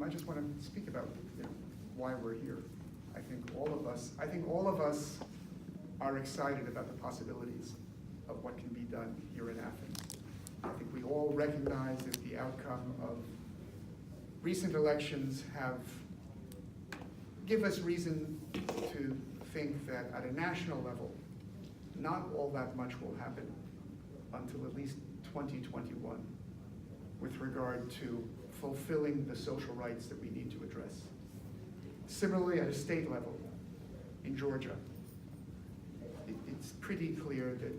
I just want to speak about why we're here. I think all of us are excited about the possibilities of what can be done here in Athens. I think we all recognize that the outcome of recent elections give us reason to think that at a national level, not all that much will happen until at least 2021 with regard to fulfilling the social rights that we need to address. Similarly, at a state level, in Georgia, it's pretty clear that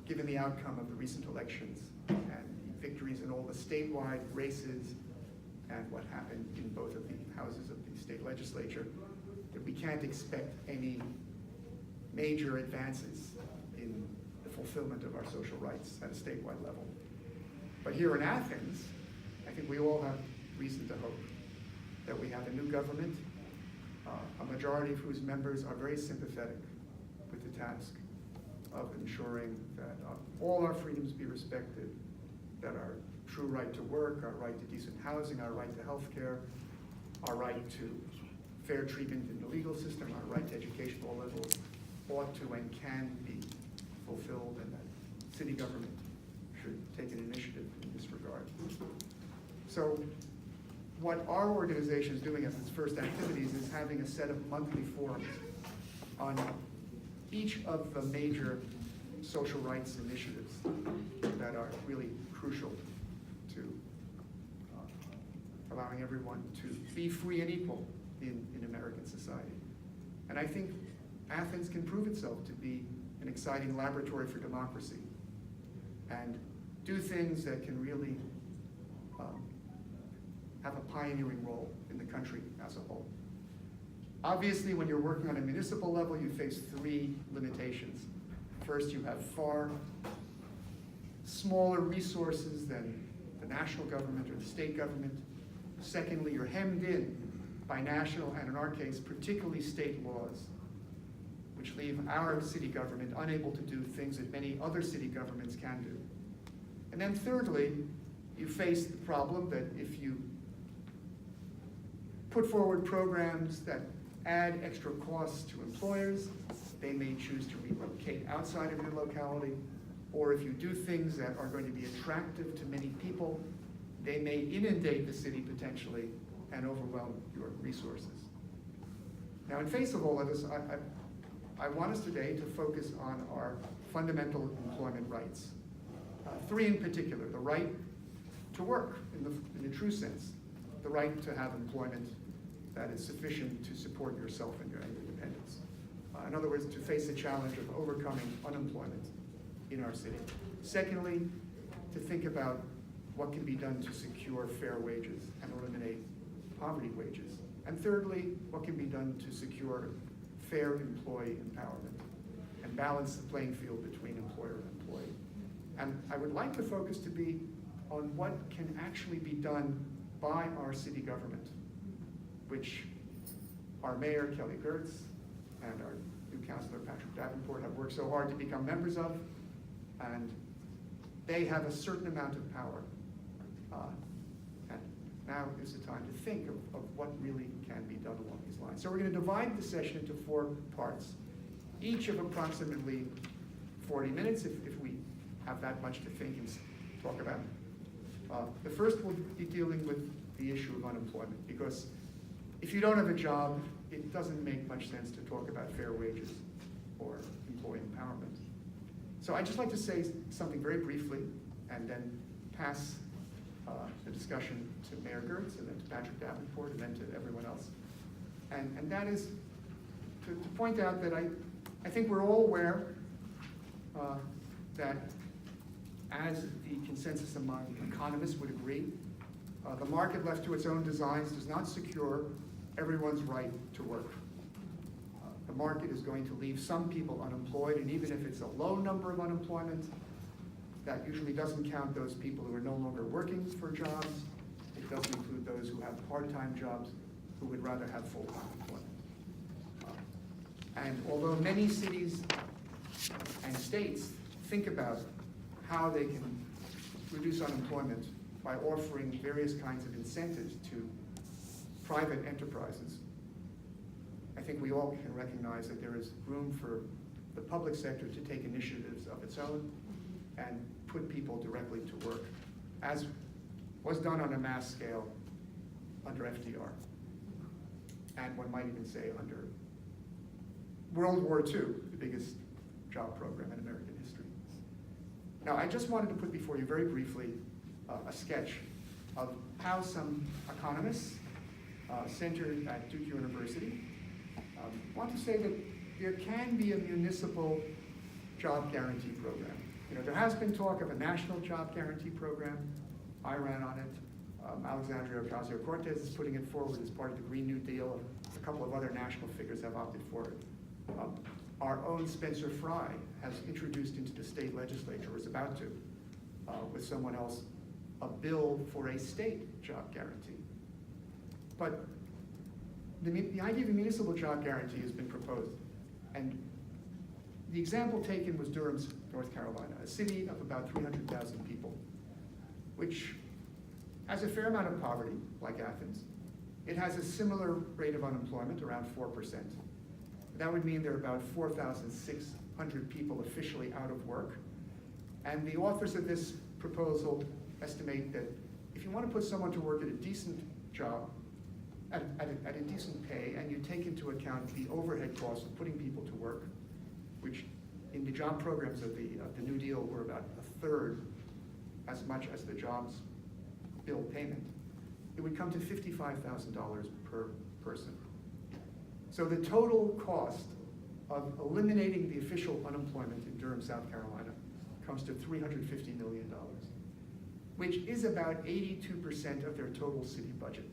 given the outcome of the recent elections and the victories in all the statewide races and what happened in both of the houses of the state legislature, that we can't expect any major advances in the fulfillment of our social rights at a statewide level. But here in Athens, I think we all have reason to hope that we have a new government, a majority of whose members are very sympathetic with the task of ensuring that all our freedoms be respected, that our true right to work, our right to decent housing, our right to health care, our right to fair treatment in the legal system, our right to education at all levels ought to and can be fulfilled, and that city government should take an initiative in this regard. So what our organization is doing as its first activities is having a set of monthly forums on each of the major social rights initiatives that are really crucial to allowing everyone to be free and equal in American society. And I think Athens can prove itself to be an exciting laboratory for democracy and do things that can really have a pioneering role in the country as a whole. Obviously, when you're working on a municipal level, you face three limitations. First, you have far smaller resources than the national government or the state government. Secondly, you're hemmed in by national, and in our case, particularly state laws, which leave our city government unable to do things that many other city governments can do. And then thirdly, you face the problem that if you put forward programs that add extra costs to employers, they may choose to relocate outside of your locality, or if you do things that are going to be attractive to many people, they may inundate the city potentially and overwhelm your resources. Now, in face of all of this, I want us today to focus on our fundamental employment rights. Three in particular: the right to work in the true sense, the right to have employment that is sufficient to support yourself and your independence. In other words, to face the challenge of overcoming unemployment in our city. Secondly, to think about what can be done to secure fair wages and eliminate poverty wages. And thirdly, what can be done to secure fair employee empowerment and balance the playing field between employer and employee. And I would like the focus to be on what can actually be done by our city government, which our mayor, Kelly Girtz, and our new councilor, Patrick Davenport, have worked so hard to become members of, and they have a certain amount of power. And now is the time to think of what really can be done along these lines. So we're going to divide the session into 4 parts, each of approximately 40 minutes, if we have that much to think and talk about. The first will be dealing with the issue of unemployment, because if you don't have a job, it doesn't make much sense to talk about fair wages or employee empowerment. So I'd just like to say something very briefly and then pass the discussion to Mayor Girtz and then to Patrick Davenport and then to everyone else. And that is to point out that I think we're all aware that, as the consensus among economists would agree, the market left to its own designs does not secure everyone's right to work. The market is going to leave some people unemployed, and even if it's a low number of unemployment, that usually doesn't count those people who are no longer working for jobs. It doesn't include those who have part-time jobs, who would rather have full-time employment. And although many cities and states think about how they can reduce unemployment by offering various kinds of incentives to private enterprises, I think we all can recognize that there is room for the public sector to take initiatives of its own and put people directly to work, as was done on a mass scale under FDR. And one might even say under World War II, the biggest job program in American history. Now, I just wanted to put before you very briefly a sketch of how some economists centered at Duke University want to say that there can be a municipal job guarantee program. You know, there has been talk of a national job guarantee program. I ran on it. Alexandria Ocasio-Cortez is putting it forward as part of the Green New Deal. A couple of other national figures have opted for it. Our own Spencer Fry has introduced into the state legislature, or is about to, with someone else, a bill for a state job guarantee. But the idea of a municipal job guarantee has been proposed. And the example taken was Durham, North Carolina, a city of about 300,000 people, which has a fair amount of poverty, like Athens. It has a similar rate of unemployment, around 4%. That would mean there are about 4,600 people officially out of work. And the authors of this proposal estimate that if you want to put someone to work at a decent job, at a decent pay, and you take into account the overhead costs of putting people to work, which in the job programs of the New Deal were about a third as much as the jobs bill payment, it would come to $55,000 per person. So the total cost of eliminating the official unemployment in Durham, South Carolina, comes to $350 million, which is about 82% of their total city budget.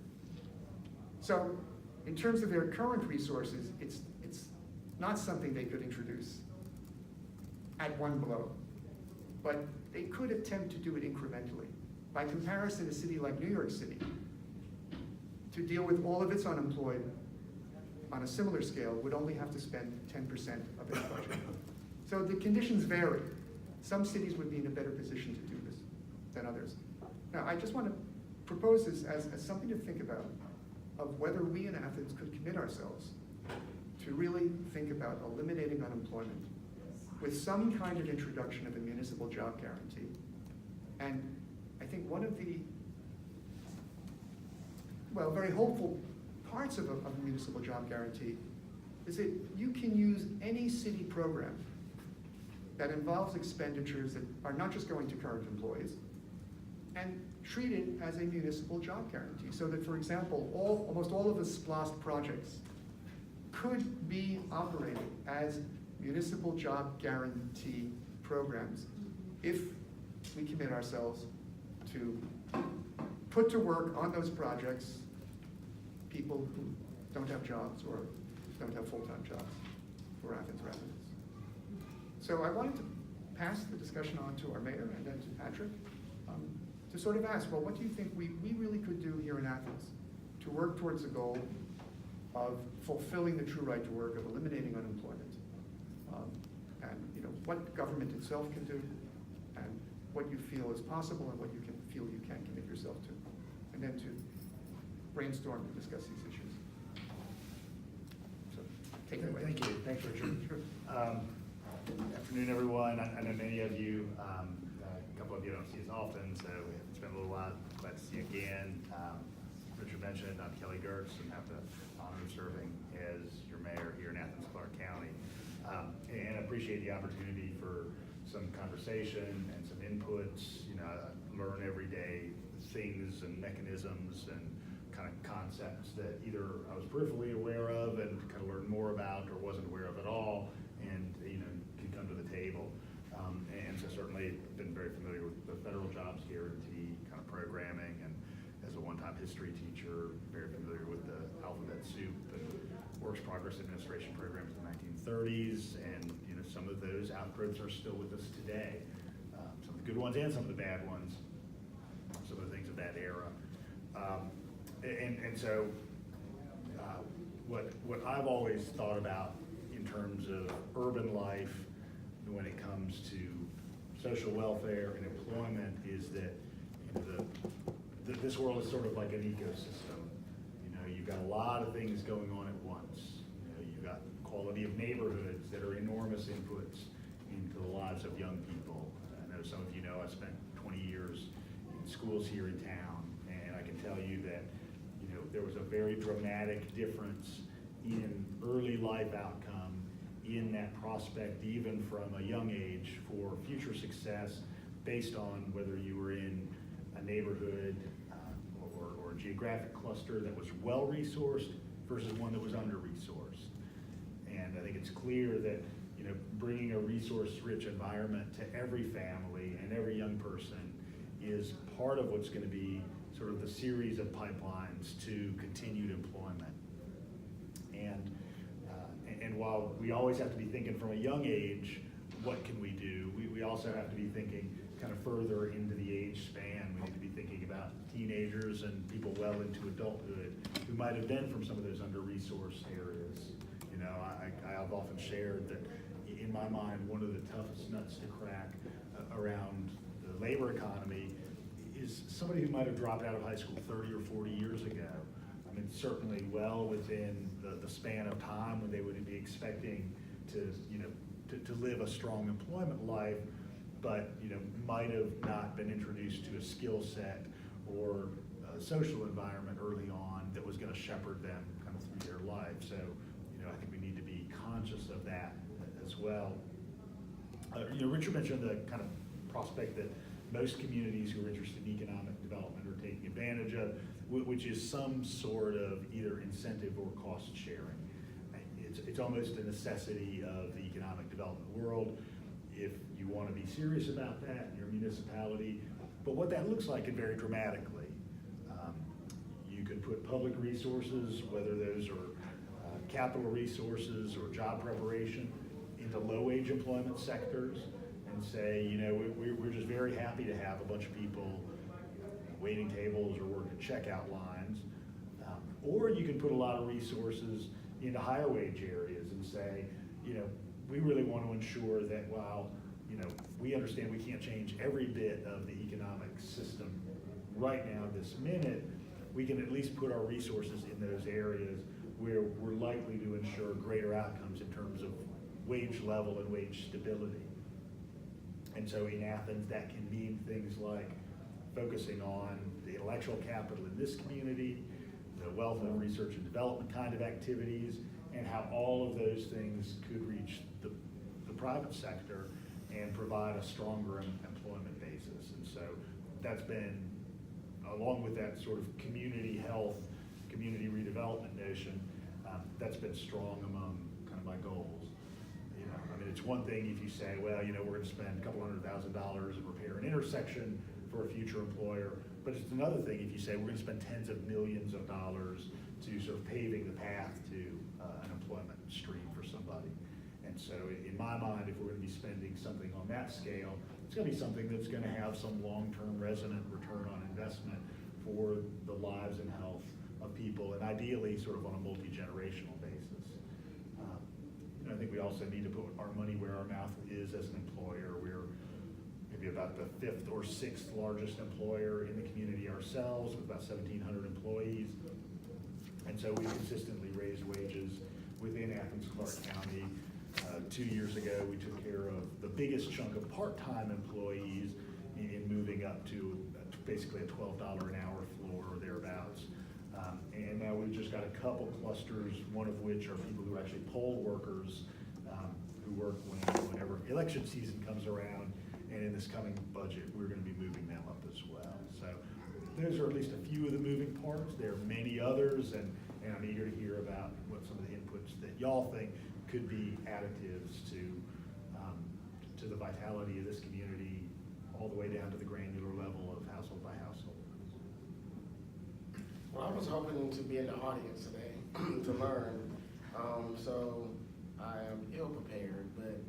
So in terms of their current resources, it's not something they could introduce at one blow, but they could attempt to do it incrementally. By comparison, a city like New York City, to deal with all of its unemployed on a similar scale, would only have to spend 10% of its budget. So the conditions vary. Some cities would be in a better position to do this than others. Now, I just want to propose this as something to think about, of whether we in Athens could commit ourselves to really think about eliminating unemployment with some kind of introduction of a municipal job guarantee. And I think one of the, well, very hopeful parts of a municipal job guarantee is that you can use any city program that involves expenditures that are not just going to current employees, and treat it as a municipal job guarantee. So that, for example, almost all of the SPLOST projects could be operated as municipal job guarantee programs if we commit ourselves to put to work on those projects people who don't have jobs or don't have full-time jobs for Athens residents. So I wanted to pass the discussion on to our mayor and then to Patrick to sort of ask, well, what do you think we really could do here in Athens to work towards the goal of fulfilling the true right to work, of eliminating unemployment, and what government itself can do, and what you feel is possible and what you feel you can commit yourself to, and then to brainstorm and discuss these issues. So, take it away. Thank you. Thanks, Richard. Sure. Afternoon, everyone. I know many of you, a couple of you don't see us often, so it's been a little while. Glad to see you again. Richard mentioned I'm Kelly Girtz and have the honor of serving as your mayor here in Athens, Clark County. And I appreciate the opportunity for some conversation and some inputs. I learn every day things and mechanisms and kind of concepts that either I was peripherally aware of and kind of learned more about or wasn't aware of at all, and can come to the table. And so certainly been very familiar with the federal jobs guarantee kind of programming, and as a one-time history teacher, very familiar with the alphabet soup and Works Progress Administration programs in the 1930s, and some of those outgrowths are still with us today. Some of the good ones and some of the bad ones, some of the things of that era. And so what I've always thought about in terms of urban life when it comes to social welfare and employment is that this world is sort of like an ecosystem. You've got lot of things going on at once. You know, you've got quality of neighborhoods that are enormous inputs into the lives of young people. I know some of you know I spent 20 years in schools here in town, and I can tell you that, you know, there was a very dramatic difference in early life outcome in that prospect, even from a young age, for future success based on whether you were in a neighborhood or a geographic cluster that was well-resourced versus one that was under-resourced. And I think it's clear that, you know, bringing a resource-rich environment to every family and every young person is part of what's going to be sort of the series of pipelines to continued employment. And while we always have to be thinking from a young age, what can we do? We also have to be thinking kind of further into the age span. We need to be thinking about teenagers and people well into adulthood who might have been from some of those under-resourced areas. You know, I've often shared that in my mind, one of the toughest nuts to crack around the labor economy is somebody who might have dropped out of high school 30 or 40 years ago. I mean, certainly well within the span of time when they would be expecting to, you know, to live a strong employment life, but, you know, might have not been introduced to a skill set or a social environment early on that was going to shepherd them kind of through their life. So, you know, I think we need to be conscious of that as well. You know, Richard mentioned the kind of prospect that most communities who are interested in economic development are taking advantage of, which is some sort of either incentive or cost sharing. It's almost a necessity of the economic development world if you want to be serious about that in your municipality. But what that looks like can vary dramatically. You could put public resources, whether those are capital resources or job preparation, into low-wage employment sectors and say, you know, we're just very happy to have a bunch of people waiting tables or working checkout lines. Or you can put a lot of resources into higher wage areas and say, you know, we really want to ensure that while, you know, we understand we can't change every bit of the economic system right now, this minute, we can at least put our resources in those areas where we're likely to ensure greater outcomes in terms of wage level and wage stability. And so in Athens, that can mean things like focusing on the intellectual capital in this community, the wealth and research and development kind of activities, and how all of those things could reach the private sector and provide a stronger employment basis. And so that's been, along with that sort of community health, community redevelopment notion, that's been strong among kind of my goals. You know, I mean, it's one thing if you say, well, you know, we're going to spend a couple $100,000 and repair an intersection for a future employer, but it's another thing if you say we're going to spend tens of millions of dollars to sort of paving the path to an employment stream for somebody. And so in my mind, if we're going to be spending something on that scale, it's going to be something that's going to have some long-term resonant return on investment for the lives and health of people, and ideally sort of on a multi-generational basis. I think we also need to put our money where our mouth is as an employer. We're maybe about the 5th or 6th largest employer in the community ourselves, with about 1,700 employees. And so we consistently raised wages within Athens-Clarke County. 2 years ago, we took care of the biggest chunk of part-time employees in moving up to basically a $12 an hour floor or thereabouts. And now we've just got a couple clusters, one of which are people who are actually poll workers who work whenever election season comes around. And in this coming budget, we're going to be moving them up as well. So those are at least a few of the moving parts. There are many others, and I'm eager to hear about what some of the inputs that y'all think could be additives to the vitality of this community, all the way down to the granular level of household by household. Well, I was hoping to be in the audience today to learn, so I am ill prepared, but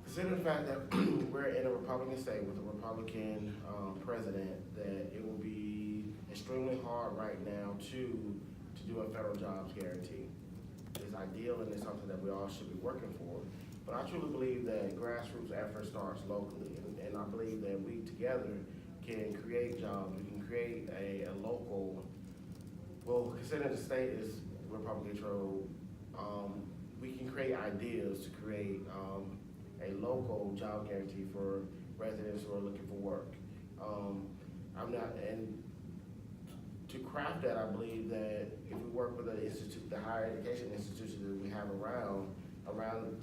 considering the fact that we're in a Republican state with a Republican president, that it will be extremely hard right now to do a federal jobs guarantee. It's ideal and it's something that we all should be working for. But I truly believe that grassroots effort starts locally, and I believe that we together can create jobs. We can create a local well, considering the state is Republican controlled, we can create ideas to create a local job guarantee for residents who are looking for work. And to craft that, I believe that if we work with the higher education institutions that we have around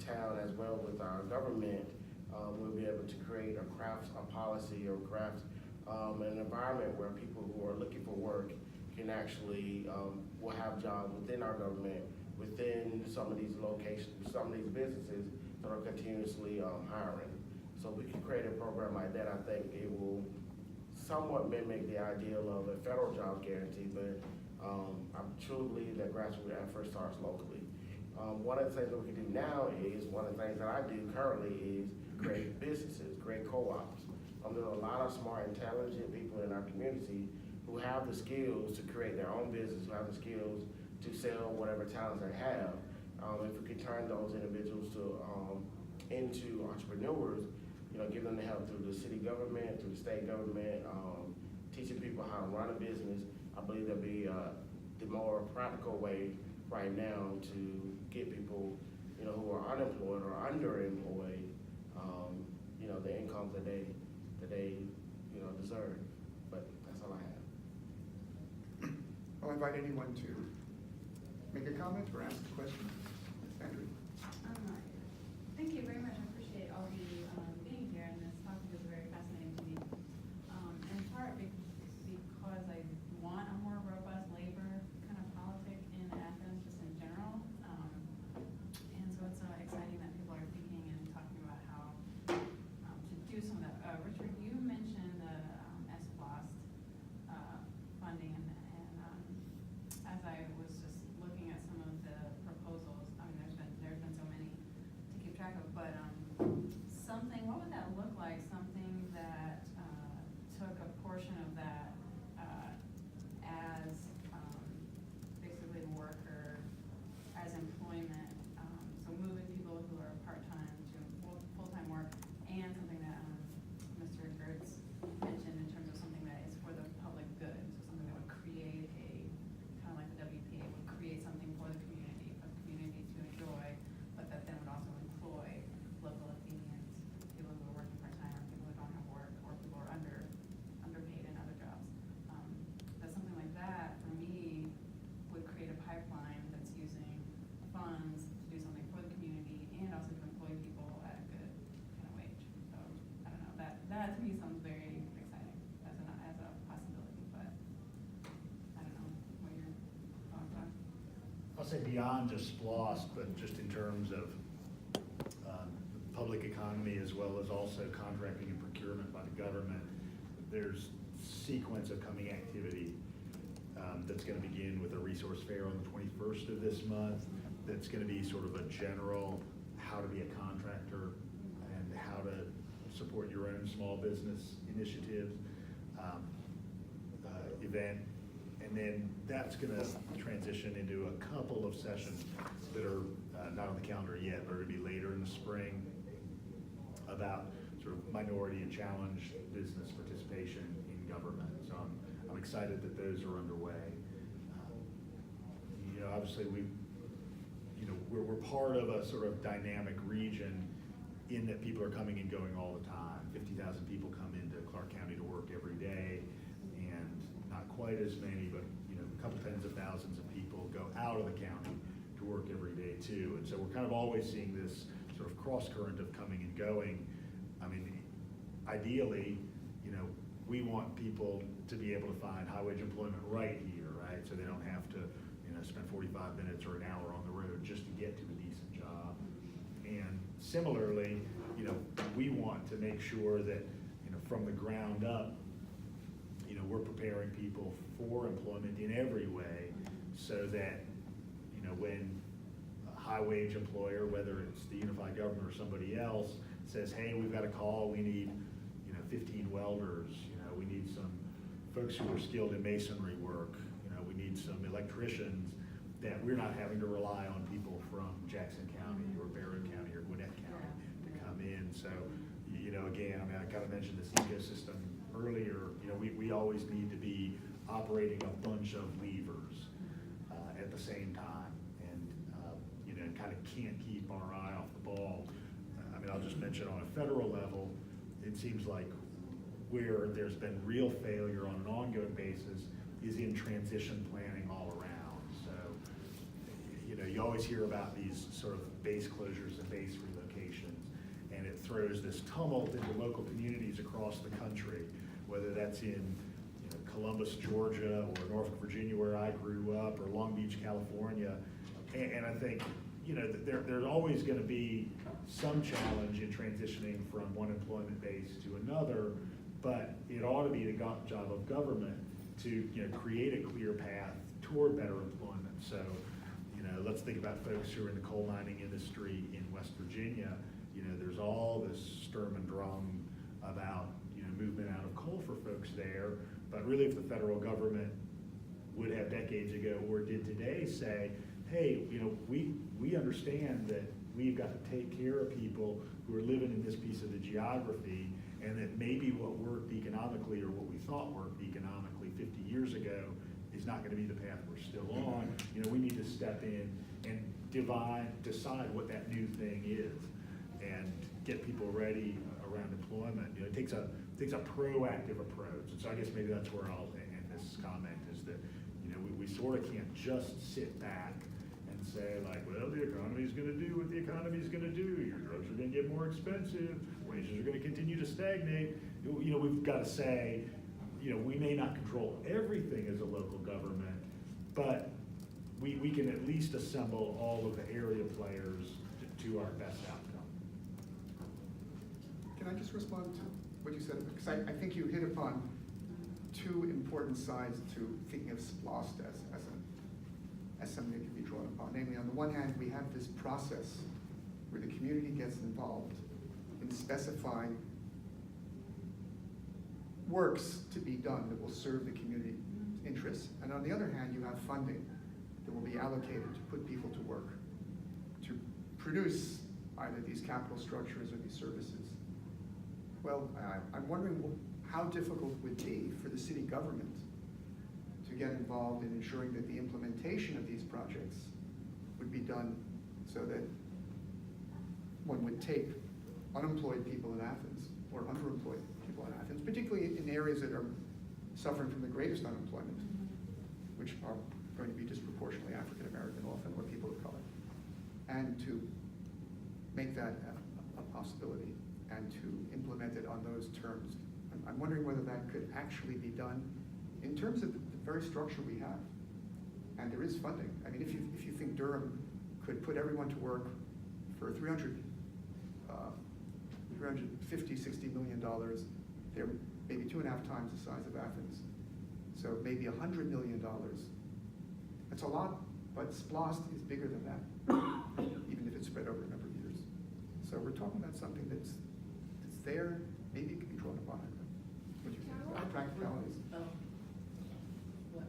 town as well with our government, we'll be able to create a policy or craft an environment where people who are looking for work can actually, will have jobs within our government, within some of these locations, some of these businesses that are continuously hiring. So we can create a program like that. I think it will somewhat mimic the ideal of a federal job guarantee, but I truly believe that grassroots effort starts locally. One of the things that we can do now is, one of the things that I do currently is create businesses, create co-ops. There are a lot of smart, intelligent people in our community who have the skills to create their own business, who have the skills to sell whatever talents they have. If we could turn those individuals into entrepreneurs, give them the help through the city government, through the state government, teaching people how to run a business, I believe that'd be the more practical way right now to get people, who are unemployed or underemployed, the incomes that they deserve. But that's all I have. I'll invite anyone to make a comment or ask a question. Andrew. Thank you very much. I appreciate all of you being here, and this topic is very fascinating to me. In part because I want a more robust labor kind of politic in Athens, just in general. And so it's exciting that people are thinking and talking about how to do some of that. Richard, you mentioned the SPLOST funding, and as I was just looking at some of the proposals, I mean, there's been so many to keep track of, but what would that look like? Something that took a portion of that as basically worker, as employment, so moving people who are part-time to full-time work, and something that Mr. Girtz mentioned in terms of something that is for the public good, so something that would create a, kind of like the WPA, would create something for the community to enjoy, but that then would also employ local Athenians, people who are working part-time, or people who don't have work, or people who are underpaid in other jobs. That something like that, for me, would create a pipeline that's using funds to do something for the community and also to employ people at a good kind of wage. So, I don't know, that to me sounds very exciting as a possibility, but I don't know what your thoughts are. I'll say beyond just SPLOST, but just in terms of public economy as well as also contracting and procurement by the government, there's sequence of coming activity that's going to begin with a resource fair on the 21st of this month. That's going to be sort of a general how to be a contractor and how to support your own small business initiatives event. And then that's going to transition into a couple of sessions that are not on the calendar yet, but are going to be later in the spring about sort of minority and challenged business participation in government. So I'm excited that those are underway. Obviously we're part of a sort of dynamic region in that people are coming and going all the time. 50,000 people come into Clark County to work every day, and not quite as many, but a couple tens of thousands of people go out of the county to work every day too. And so we're kind of always seeing this sort of cross current of coming and going. I mean, ideally, we want people to be able to find high wage employment right here, right? So they don't have to, spend 45 minutes or an hour on the road just to get to a decent job. And similarly, we want to make sure that, from the ground up, we're preparing people for employment in every way, so that, when a high wage employer, whether it's the unified government or somebody else, says, hey, we've got a call, we need, 15 welders, we need some folks who are skilled in masonry work, we need some electricians, that we're not having to rely on people from Jackson County or Barrow County or Gwinnett County to come in. So, again, I kind of mentioned this ecosystem earlier. We always need to be operating a bunch of levers. can't keep our eye off the ball. I mean, I'll just mention on a federal level, it seems like where there's been real failure on an ongoing basis is in transition planning all around. So, you know, you always hear about these sort of base closures and base relocations, and it throws this tumult into local communities across the country, whether that's in Columbus, Georgia, or Norfolk, Virginia, where I grew up, or Long Beach, California. And I think, you know, there's always going to be some challenge in transitioning from one employment base to another, but it ought to be the job of government to, you know, create a clear path toward better employment. So, you know, let's think about folks who are in the coal mining industry in West Virginia. You know, there's all this sturm and drum about, you know, movement out of coal for folks there. But really, if the federal government would have decades ago or did today say, hey, you know, we understand that we've got to take care of people who are living in this piece of the geography, and that maybe what worked economically or what we thought worked economically 50 years ago is not going to be the path we're still on. You know, we need to step in and decide what that new thing is and get people ready around employment. You know, it takes a proactive approach. And so I guess maybe that's where I'll end this comment, is that, you know, we sort of can't just sit back and say, like, well, the economy's going to do what the economy's going to do. Your drugs are going to get more expensive. Wages are going to continue to stagnate. You know, we've got to say, you know, we may not control everything as a local government, but we can at least assemble all of the area players to our best outcome. Can I just respond to what you said? Because I think you hit upon two important sides to thinking of SPLOST as something that can be drawn upon. Namely, on the one hand, we have this process where the community gets involved in specifying works to be done that will serve the community interests. And on the other hand, you have funding that will be allocated to put people to work, to produce either these capital structures or these services. Well, I'm wondering how difficult it would be for the city government to get involved in ensuring that the implementation of these projects would be done so that one would take unemployed people in Athens or underemployed people in Athens, particularly in areas that are suffering from the greatest unemployment, which are going to be disproportionately African American often, or people of color, and to make that a possibility and to implement it on those terms. I'm wondering whether that could actually be done in terms of the very structure we have. And there is funding. I mean, if you think Durham could put everyone to work for $350, $60 million, they're maybe 2.5 times the size of Athens. So maybe $100 million. That's a lot, but SPLOST is bigger than that, even if it's spread over a number of years. So we're talking about something that's there, maybe it can be drawn upon. What do you think about practicalities? Oh, what?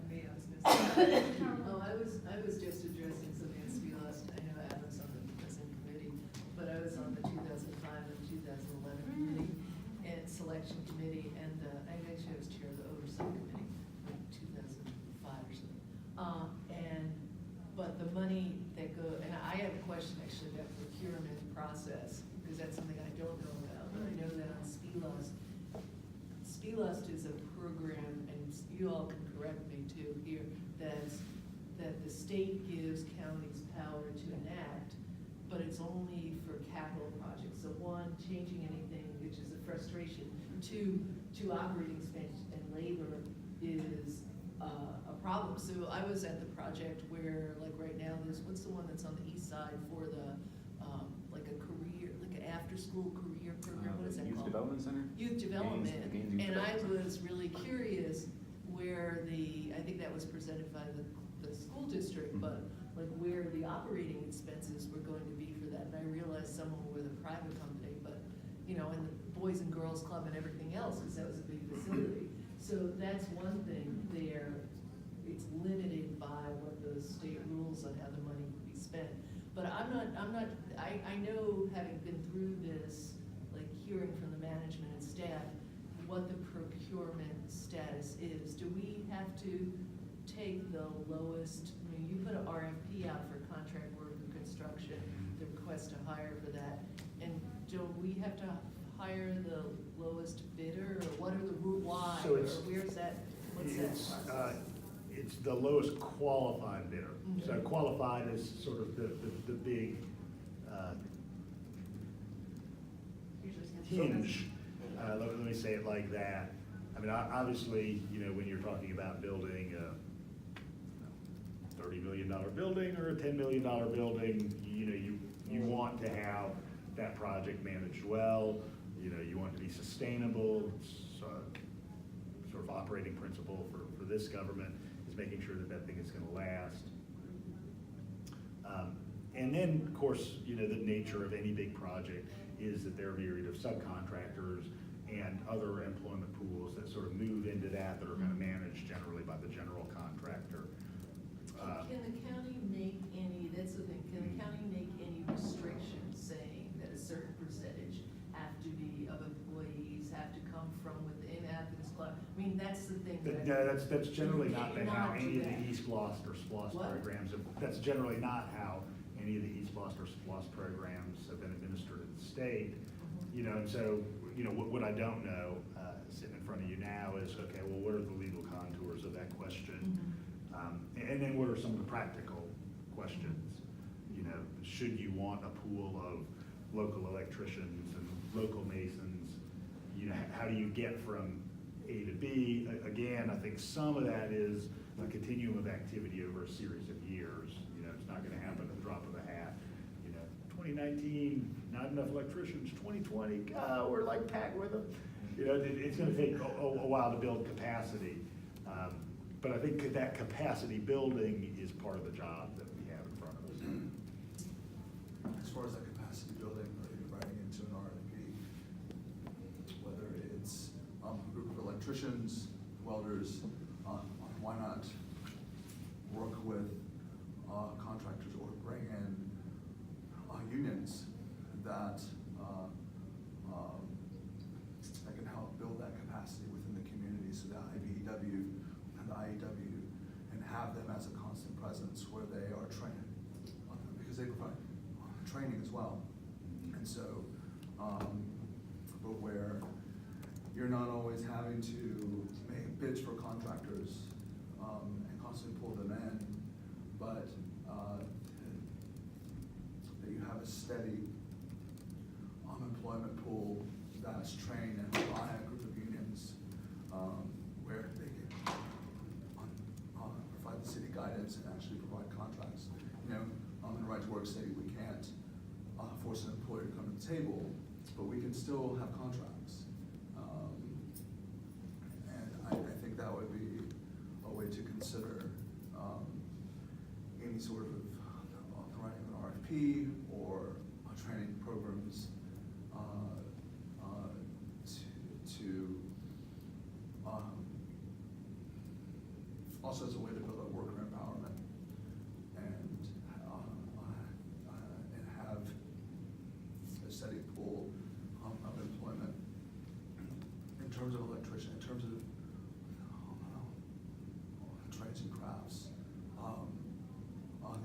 Okay, I was gonna say. Oh, I was just addressing something at SPLOST. I know I was on the present committee, but I was on the 2005 and 2011 committee and selection committee, and I was chair of the oversight committee in 2005 or something. But the money that and I have a question actually about procurement process, because that's something I don't know about. But I know that on SPLOST is a program, and you all can correct me too here, that the state gives counties power to enact, but it's only for capital projects. So one, changing anything, which is a frustration. Two, operating expense and labor is a problem. So I was at the project where, like right now, what's the one that's on the east side for the, like a career, like an after-school career program, what is that called? Youth Development Center? Youth Development. Gaines Youth And I Development was really curious where I think that was presented by the school district, but like where the operating expenses were going to be for that. And I realized some were with a private company, but, you know, and the Boys and Girls Club and everything else, because that was a big facility. So that's one thing there. It's limited by what those state rules on how the money would be spent. But I know, having been through this, like hearing from the management and staff, what the procurement status is. Do we have to take the lowest, I mean, you put an RFP out for contract work or construction, the request to hire for that. And do we have to hire the lowest bidder, or what are the why, So or it's- where's that, what's that It's, process? it's the lowest qualified bidder. So Mhm. qualified is sort of the big Usually stands for- hinge. Let me say it like that. I mean, obviously, you know, when you're talking about building a $30 million building or a $10 million building, you know, you want to have that project managed well, you know, you want it to be sustainable. It's, sort of operating principle for this government is making sure that that thing is gonna last. And then, of course, you know, the nature of any big project is that there are a myriad of subcontractors and other employment pools that sort of move into that are kind of managed generally by the general contractor. Can the county make any, that's the thing, can the county make any restrictions saying that a certain percentage have to be of employees, have to come from within Athens Club? I mean, that's the thing that. No, that's generally not been how Not do any of that. the East Gloucester SPOS What? programs have, that's generally not how any of the East Gloucester SPOS programs have been administered in the state. You know, and so, you know, what I don't know, sitting in front of you now is, okay, well, what are the legal contours of that question? And then what are some of the practical questions? You know, should you want a pool of local electricians and local masons? You know, how do you get from A to B? Again, I think some of that is a continuum of activity over a series of years. You know, it's not gonna happen at the drop of a hat. You know, 2019, not enough electricians. 2020, we're like packed with them. You know, it's gonna take a while to build capacity. But I think that capacity building is part of the job that we have in front of us. As far as that capacity building, or you're writing into an RFP, whether it's a group of electricians, welders, why not work with contractors or bring in unions that that can help build that capacity within the community, so the IBEW and the IEW, and have them as a constant presence where they are training, because they provide training as well. And so, but where you're not always having to make bids for contractors and constantly pull them in, but that you have a steady employment pool that's trained and by a group of unions, where they can provide the city guidance and actually provide contracts. You know, in the right to work city, we can't force an employer to come to the table, but we can still have contracts. And I think that would be a way to consider any sort of writing an RFP or training programs to also as a way to build up worker empowerment and have a steady pool of employment in terms of electrician, in terms of trades and crafts.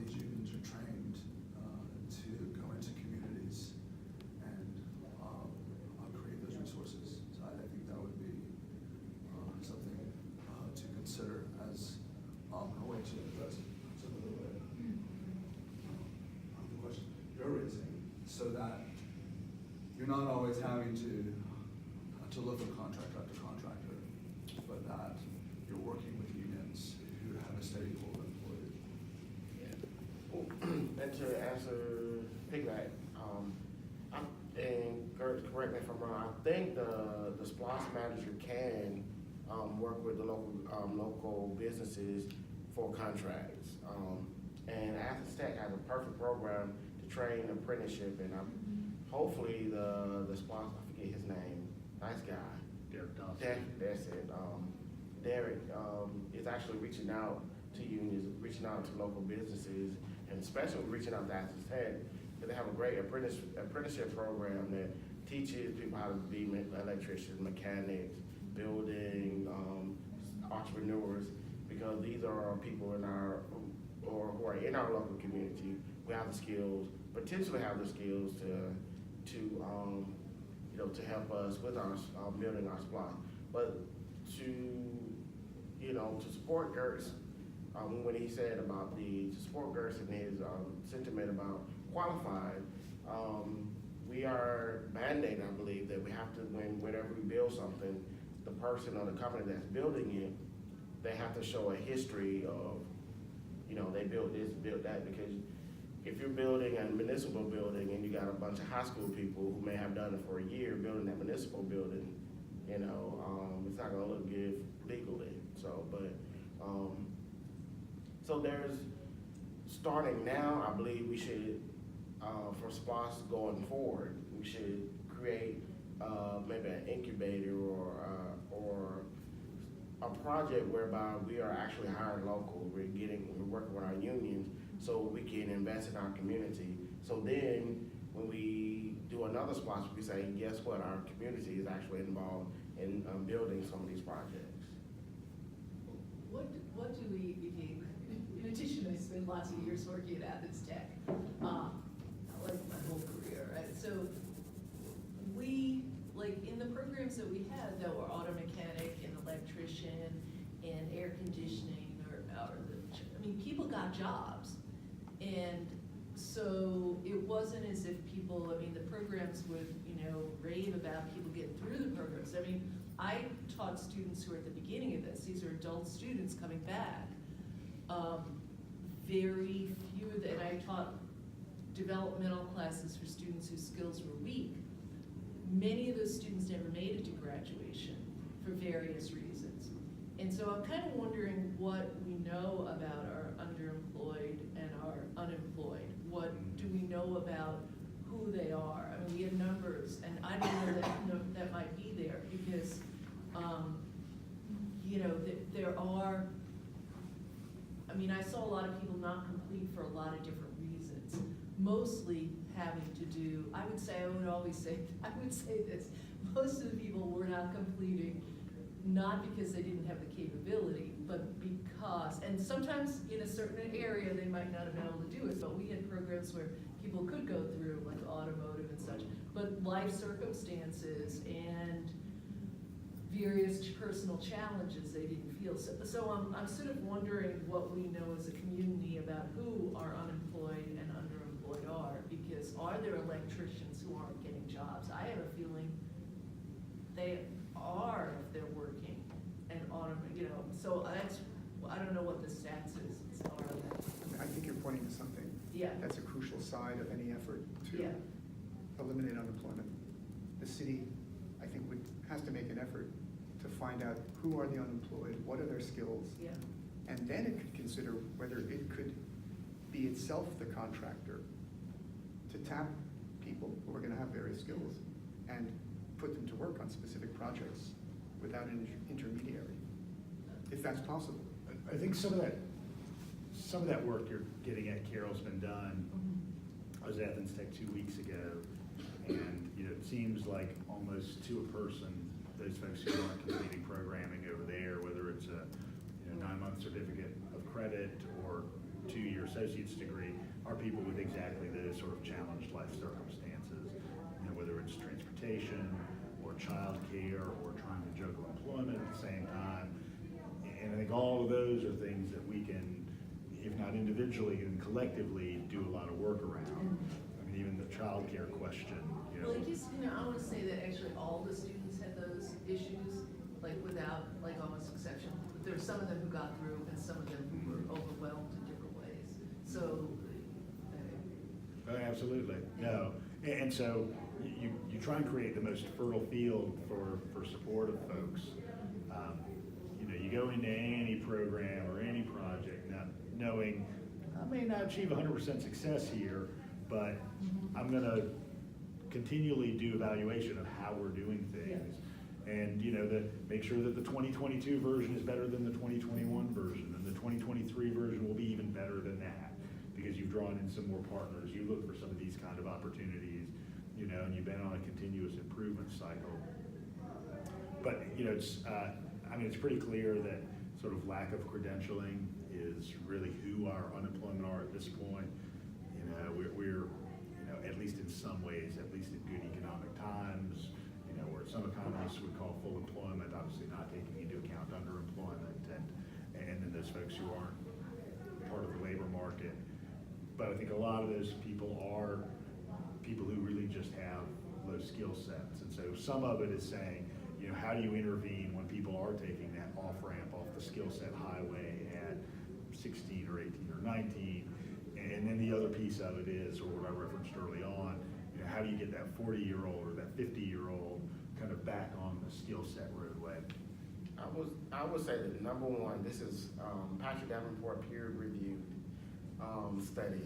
These unions are trained to go into communities and create those resources. So I think that would be something to consider as a way to address some of the question you're raising, so that you're not always having to look for contractor after contractor, but that you're working with unions who have a steady pool of employees. And to answer, piggyback, and Girtz, correct me if I'm wrong, I think the SPOS manager can work with the local businesses for contracts. And Athens Tech has a perfect program to train apprenticeship, and hopefully the SPOS, I forget his name, nice guy. Derek Dawson. That's it. Derek is actually reaching out to unions, reaching out to local businesses, and especially reaching out to Athens Tech, because they have a great apprenticeship program that teaches people how to be electricians, mechanics, building, entrepreneurs, because these are people in our, or who who are in our local community, who have the skills, potentially have the skills to help us with our building our supply. But to support Girtz, when he said about to support Girtz and his sentiment about qualified, we are mandated, I believe, that we have to, whenever we build something, the person or the company that's building it, they have to show a history of, they built this, built that, because if you're building a municipal building and you got a bunch of high school people who may have done it for a year building that municipal building, it's not gonna look good legally. So there's, starting now, I believe we should, for SPOS going forward, we should create maybe an incubator or a project whereby we are actually hiring local. We're working with our unions so we can invest in our community. So then when we do another SPOS, we say, guess what? Our community is actually involved in building some of these projects. What do we, in addition, I spent lots of years working at Athens Tech, like my whole career, right? So in the programs that we had that were auto mechanic and electrician and air conditioning, people got jobs. And so it wasn't as if people, the programs would, rave about people getting through the programs. I taught students who are at the beginning of this. These are adult students coming back. Very few of them, and I taught developmental classes for students whose skills were weak. Many of those students never made it to graduation for various reasons. And so I'm kind of wondering what we know about our underemployed and our unemployed. What do we know about who they are? We have numbers, and I don't know that might be there because, there are, I saw a lot of people not complete for a lot of different reasons, mostly having to do, I would say this, most of the people were not completing, not because they didn't have the capability, but because, and sometimes in a certain area they might not have been able to do it, but we had programs where people could go through, like automotive and such, but life circumstances and various personal challenges they didn't feel. So I'm sort of wondering what we know as a community about who our unemployed and underemployed are, because are there electricians who aren't getting jobs? I have a feeling they are if they're working and so I don't know what the stats are of that. I think you're pointing to something. Yeah. That's a crucial side of any effort to Yeah. eliminate unemployment. The city, I think, has to make an effort to find out who are the unemployed, what are their skills, Yeah. and then it could consider whether it could be itself the contractor to tap people who are gonna have various skills and put them to work on specific projects without an intermediary, if that's possible. I think some of that work you're getting at, Carol's been done. I was at Athens Tech 2 weeks ago, and it seems like almost to a person, those folks who aren't completing programming over there, whether it's a 9-month certificate of credit or 2-year associate's degree, are people with exactly those sort of challenged life circumstances. Whether it's transportation or childcare or trying to juggle employment at the same time. And I think all of those are things that we can, if not individually and collectively, do a lot of work around. Even the childcare question. Well, I guess, I want to say that actually all the students had those issues, without, almost exception. There were some of them who got through and some of them who were overwhelmed in different ways. So. Oh, absolutely. No. And so you try and create the most fertile field for support of folks. You go into any program or any project knowing I may not achieve 100% success here, but I'm going to continually do evaluation of how we're doing things. And make sure that the 2022 version is better than the 2021 version, and the 2023 version will be even better than that, because you've drawn in some more partners. You look for some of these kind of opportunities, and you've been on a continuous improvement cycle. But it's pretty clear that sort of lack of credentialing is really who our unemployment are at this point. You know, we're, you know, at least in some ways, at least in good economic times, you know, where some economists would call full employment, obviously not taking into account underemployment and then those folks who aren't part of the labor market. But I think a lot of those people are people who really just have low skill sets. And so some of it is saying, you know, how do you intervene when people are taking that off-ramp off the skill set highway at 16 or 18 or 19? And then the other piece of it is, or what I referenced early on, you know, how do you get that 40-year-old or that 50-year-old kind of back on the skill set roadway? I would say that number one, this is Patrick Davenport peer-reviewed study.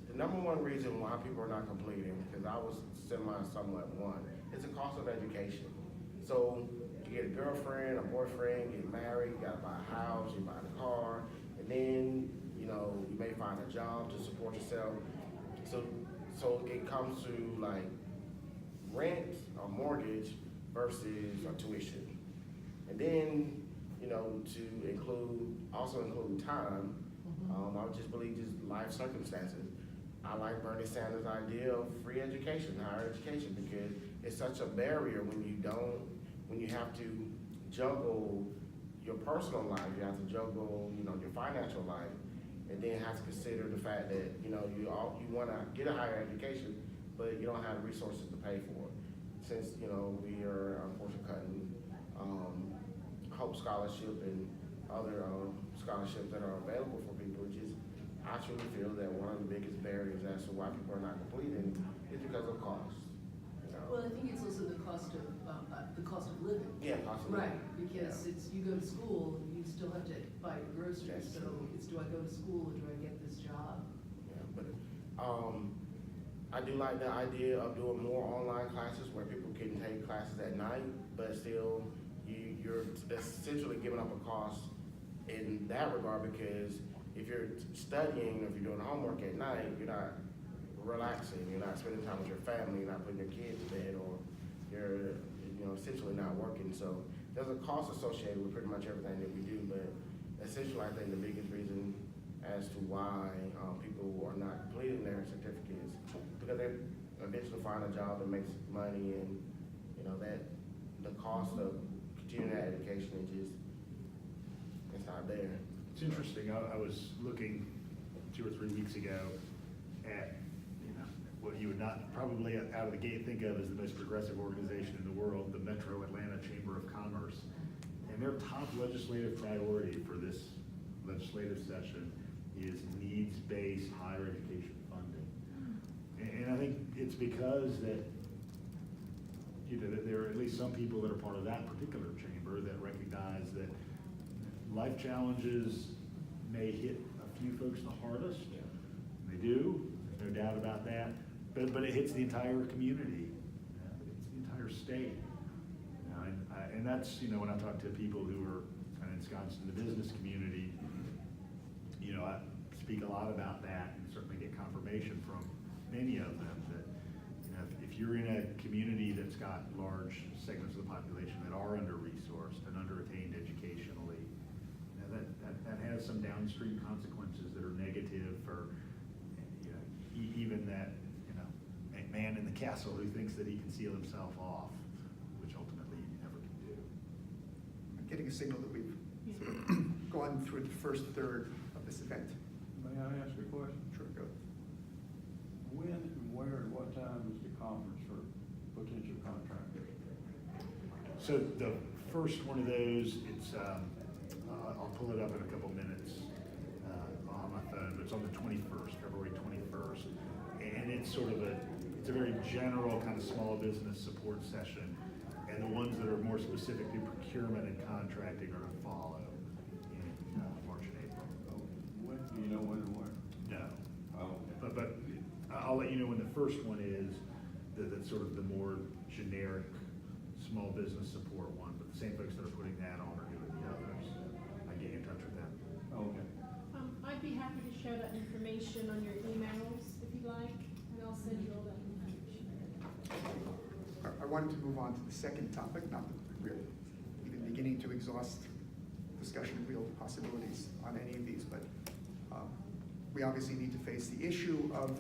The number one reason why people are not completing, because I was somewhat one, is the cost of education. So you get a girlfriend, a boyfriend, get married, you gotta buy a house, you buy a car, and then, you know, you may find a job to support yourself. So it comes to like rent or mortgage versus a tuition. And then, you know, to also include time, I would just believe just life circumstances. I like Bernie Sanders' idea of free education, higher education, because it's such a barrier when you have to juggle your personal life, you have to juggle, you know, your financial life, and then have to consider the fact that, you know, you wanna get a higher education, but you don't have the resources to pay for it. Since, you know, we are unfortunately cutting Hope Scholarship and other scholarships that are available for people, I truly feel that one of the biggest barriers as to why people are not completing is because of cost. You know? Well, I think it's also the cost of living. Yeah, cost of living. Right, because it's, you go to school, you still have to buy your groceries, That's so true. it's, do I go to school or do I get this job? Yeah, but I do like the idea of doing more online classes where people can take classes at night, but still you're essentially giving up a cost in that regard, because if you're studying, or if you're doing homework at night, you're not relaxing, you're not spending time with your family, you're not putting your kids to bed, or you're, you know, essentially not working. So there's a cost associated with pretty much everything that we do, but essentially I think the biggest reason as to why people are not completing their certificates, because they eventually find a job that makes money, and, you know, that the cost of continuing that education is just, it's not there. It's interesting, I was looking 2 or 3 weeks ago at, you know, what you would not probably out of the gate think of as the most progressive organization in the world, the Metro Atlanta Chamber of Commerce. And their top legislative priority for this legislative session is needs-based higher education funding. And I think it's because that, you know, that there are at least some people that are part of that particular chamber that recognize that life challenges may hit a few folks the hardest. They do, there's no doubt about that. But it hits the entire community. It's the entire state. You know, and that's, you know, when I talk to people who are kind of ensconced in the business community, you know, I speak a lot about that and certainly get confirmation from many of them that, you know, if you're in a community that's got large segments of the population that are under-resourced and under-attained educationally, you know, that has some downstream consequences that are negative for, you know, even that, you know, man in the castle who thinks that he can seal himself off, which ultimately you never can do. I'm getting a signal that we've gone through the first third of this event. May I ask a question? Sure, go. When and where and what time is the conference for potential contractors? So the first one of those, it's, I'll pull it up in a couple minutes on my phone, but it's on the 21st, February 21st. And it's sort of it's a very general kind of small business support session. And the ones that are more specific to procurement and contracting are to follow in March and April. When, do you know when and where? No. Oh, okay. But I'll let you know when the first one is, that's sort of the more generic small business support one, but the same folks that are putting that on are doing the others. I get in touch with them. Okay. I'd be happy to share that information on your emails if you'd like, and I'll send you all that information. I wanted to move on to the second topic, not that we're even beginning to exhaust discussion of real possibilities on any of these, but we obviously need to face the issue of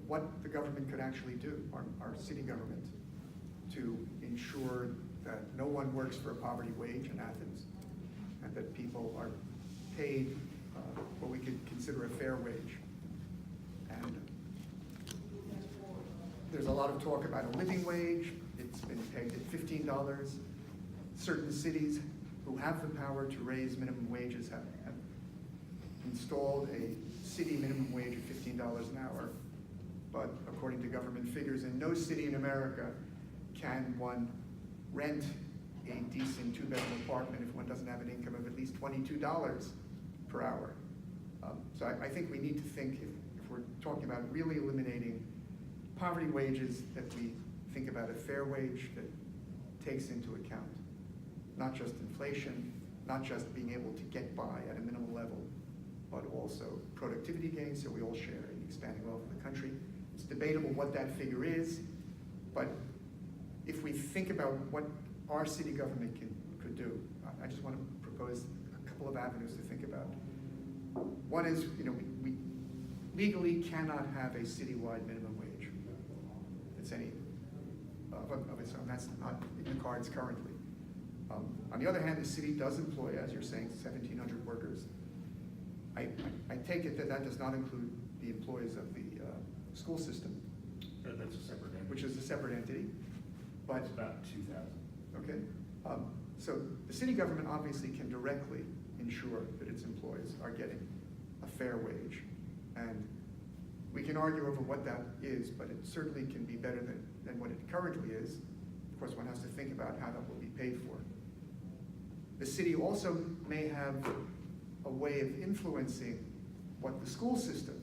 what the government could actually do, our city government, to ensure that no one works for a poverty wage in Athens, and that people are paid what we could consider a fair wage. And there's a lot of talk about a living wage. It's been pegged at $15. Certain cities who have the power to raise minimum wages have installed a city minimum wage of $15 an hour. But according to government figures, in no city in America can one rent a decent two-bedroom apartment if one doesn't have an income of at least $22 per hour. So I think we need to think, if we're talking about really eliminating poverty wages, that we think about a fair wage that takes into account not just inflation, not just being able to get by at a minimal level, but also productivity gains so we all share in the expanding wealth of the country. It's debatable what that figure is, but if we think about what our city government could do, I just want to propose a couple of avenues to think about. One is, we legally cannot have a citywide minimum wage. It's any of its own. That's not in the cards currently. On the other hand, the city does employ, as you're saying, 1,700 workers. I take it that that does not include the employees of the school system, That's a separate entity. which is a separate entity. But It's about 2,000. okay, so the city government obviously can directly ensure that its employees are getting a fair wage, and we can argue over what that is, but it certainly can be better than what it currently is. Of course, one has to think about how that will be paid for. The city also may have a way of influencing what the school system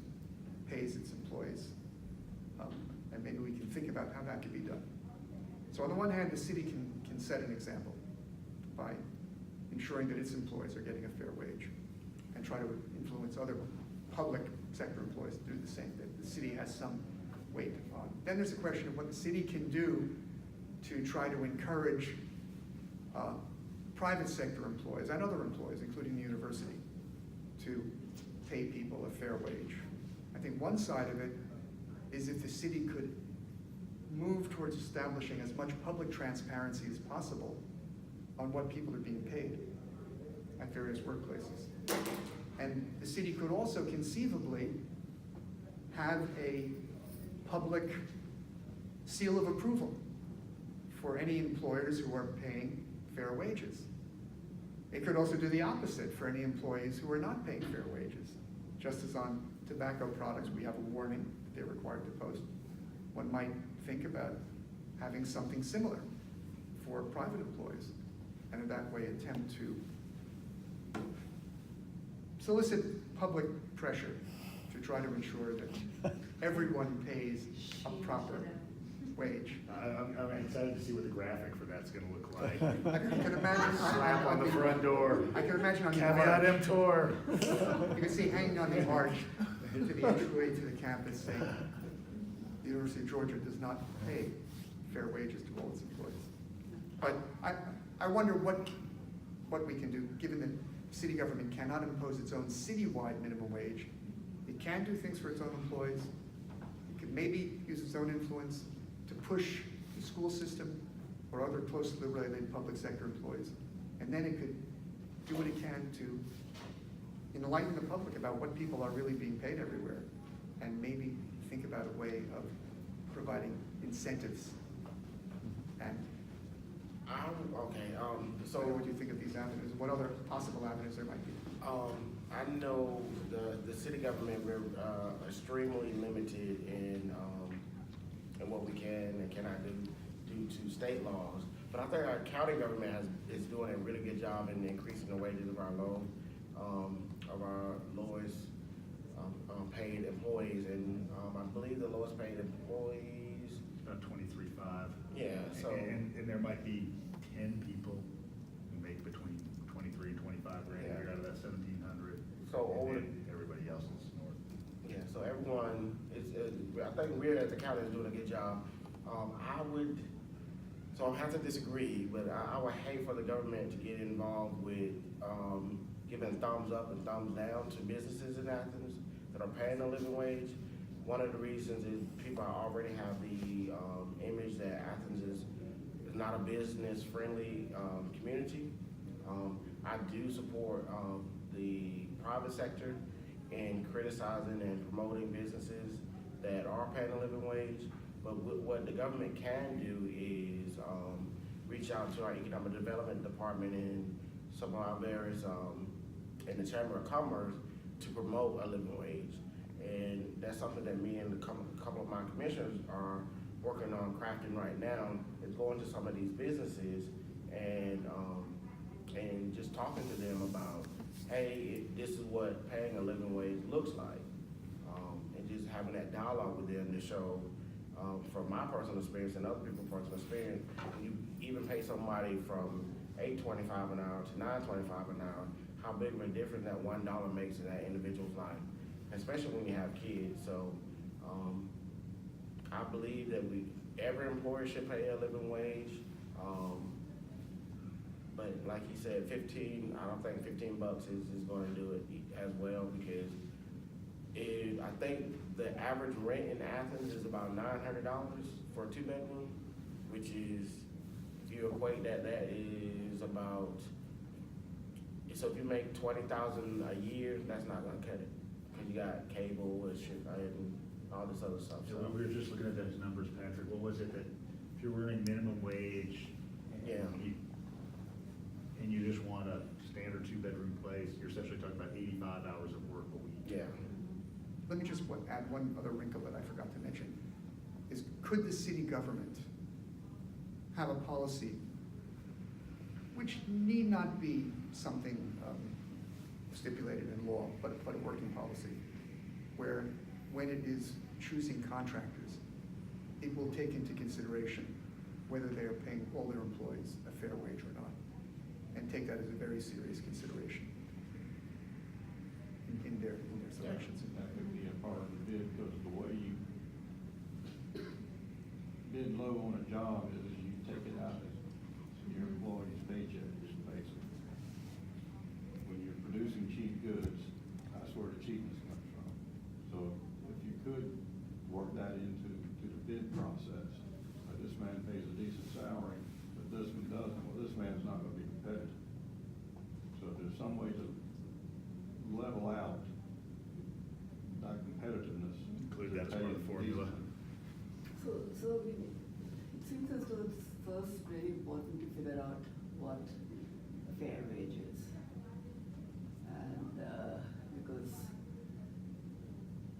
pays its employees, and maybe we can think about how that could be done. So on the one hand, the city can set an example by ensuring that its employees are getting a fair wage, and try to influence other public sector employees to do the same, that the city has some weight on. Then there's a question of what the city can do to try to encourage private sector employees and other employees, including the university, to pay people a fair wage. I think one side of it is if the city could move towards establishing as much public transparency as possible on what people are being paid at various workplaces. And the city could also conceivably have a public seal of approval for any employers who are paying fair wages. It could also do the opposite for any employees who are not paying fair wages. Just as on tobacco products, we have a warning that they're required to post. One might think about having something similar for private employees, and in that way attempt to solicit public pressure to try to ensure that everyone pays a proper wage. I'm excited to see what the graphic for that's gonna look like. I can imagine. Slap on the front door. I can imagine on the Caveat arch. emptor. You can see hanging on the arch to the entryway to the campus saying, the University of Georgia does not pay fair wages to all its employees. But I wonder what we can do, given that the city government cannot impose its own citywide minimum wage. It can do things for its own employees. It could maybe use its own influence to push the school system or other closely related public sector employees. And then it could do what it can to enlighten the public about what people are really being paid everywhere, and maybe think about a way of providing incentives. And so what do you think of these avenues? What other possible avenues there might be? I know the city government, we're extremely limited in what we can and cannot do due to state laws. But I think our county government is doing a really good job in increasing the wages of our lowest paid employees, and I believe the lowest paid employees. About 23.5. Yeah, so. And there might be 10 people who make between 23 and 25 grand a year out of that 1,700. So And over- then everybody else is north. Yeah, so everyone I think we're at the county is doing a good job. I have to disagree, but I would hate for the government to get involved with giving thumbs up and thumbs down to businesses in Athens. The that are paying a living wage. One of the reasons is people already have the image that Athens is not a business-friendly community. I do support the private sector in criticizing and promoting businesses that are paying a living wage. But what the government can do is reach out to our economic development department and some of our various, in the Chamber of Commerce to promote a living wage. And that's something that me and a couple of my commissioners are working on crafting right now, is going to some of these businesses and just talking to them about, hey, this is what paying a living wage looks like. And just having that dialogue with them to show, from my personal experience and other people's personal experience, you even pay somebody from $8.25 an hour to $9.25 an hour, how big of a difference that $1 makes in that individual's life, especially when you have kids. So I believe that every employer should pay a living wage. But like he said, I don't think $15 is going to do it as well, because I think the average rent in Athens is about $900 for a 2-bedroom, which is, if you equate that is about, so if you make $20,000 a year, that's not gonna cut it, because you got cable and shit and all this other stuff. So when we were just looking at those numbers, Patrick, what was it that, if you're earning minimum wage, Yeah. and you just want a standard 2-bedroom place, you're essentially talking about 85 hours of work a week. Yeah. Let me just add one other wrinkle that I forgot to mention, is could the city government have a policy, which need not be something stipulated in law, but a working policy, where when it is choosing contractors, it will take into consideration whether they are paying all their employees a fair wage or not, and take that as a very serious consideration in their selections. That could be a part of the bid, because the way you bid low on a job is you take it out of your employee's paycheck, basically. When you're producing cheap goods, that's where the cheapness comes from. So if you could work that into the bid process, this man pays a decent salary, but this one doesn't, well, this man's not gonna be competitive. So if there's some way to level out that competitiveness. Include that as part of the formula. So it seems as though it's first very important to figure out what a fair wage is. And because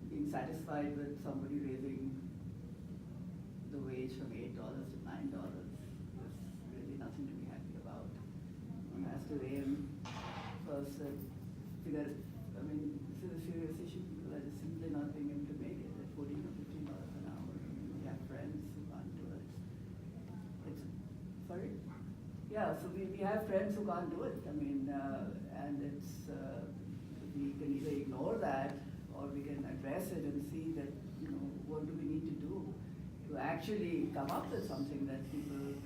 being satisfied with somebody raising the wage from $8 to $9 is really nothing to be happy about. One has to aim first and figure, I mean, this is a serious issue. People are just simply not being able to make it at $14 or $15 an hour. We have friends who can't do it. Sorry? Yeah, so we have friends who can't do it. I mean, and it's, we can either ignore that or we can address it and see that, what do we need to do to actually come up with something that people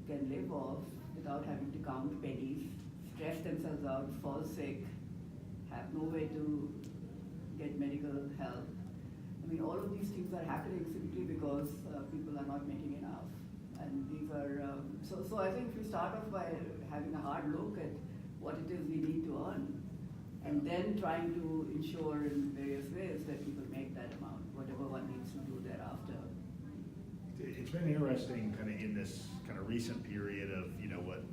can live off without having to count pennies, stress themselves out, fall sick, have no way to get medical help. I mean, all of these things are happening simply because people are not making enough. And these are, so I think if we start off by having a hard look at what it is we need to earn, and then trying to ensure in various ways that people make that amount, whatever one needs to do thereafter. It's been interesting kind of in this kind of recent period of, what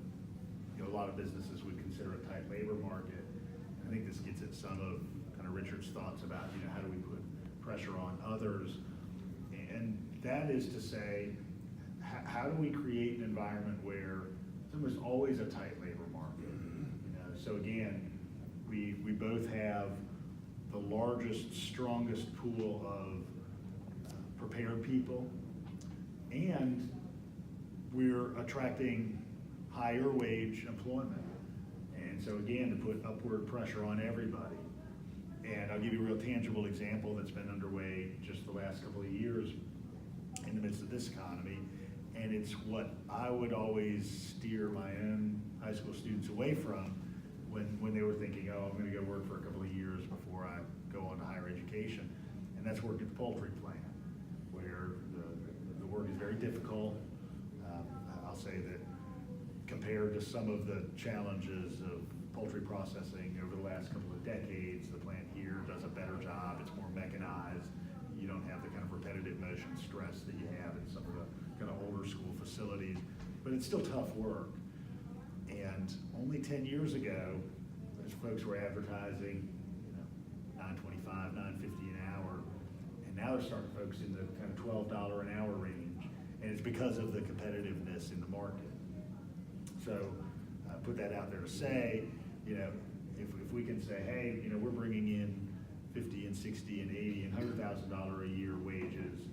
a lot of businesses would consider a tight labor market. I think this gets at some of kind of Richard's thoughts about, how do we put pressure on others? And that is to say, how do we create an environment where it's almost always a tight labor market? So again, we both have the largest, strongest pool of prepared people, and we're attracting higher wage employment. And so again, to put upward pressure on everybody. And I'll give you a real tangible example that's been underway just the last couple of years in the midst of this economy. And it's what I would always steer my own high school students away from, when they were thinking, oh, I'm gonna go work for a couple of years before I go on to higher education. And that's work at the poultry plant, where the work is very difficult. I'll say that compared to some of the challenges of poultry processing over the last couple of decades, the plant here does a better job. It's more mechanized. You don't have the kind of repetitive motion stress that you have in some of the kind of older school facilities, but it's still tough work. And only 10 years ago, those folks were advertising, $9.25, $9.50 an hour, and now they're starting folks in the kind of $12 an hour range, and it's because of the competitiveness in the market. So put that out there to say, if we can say, hey, we're bringing in $50 and $60 and $80 and $100,000 a year wages,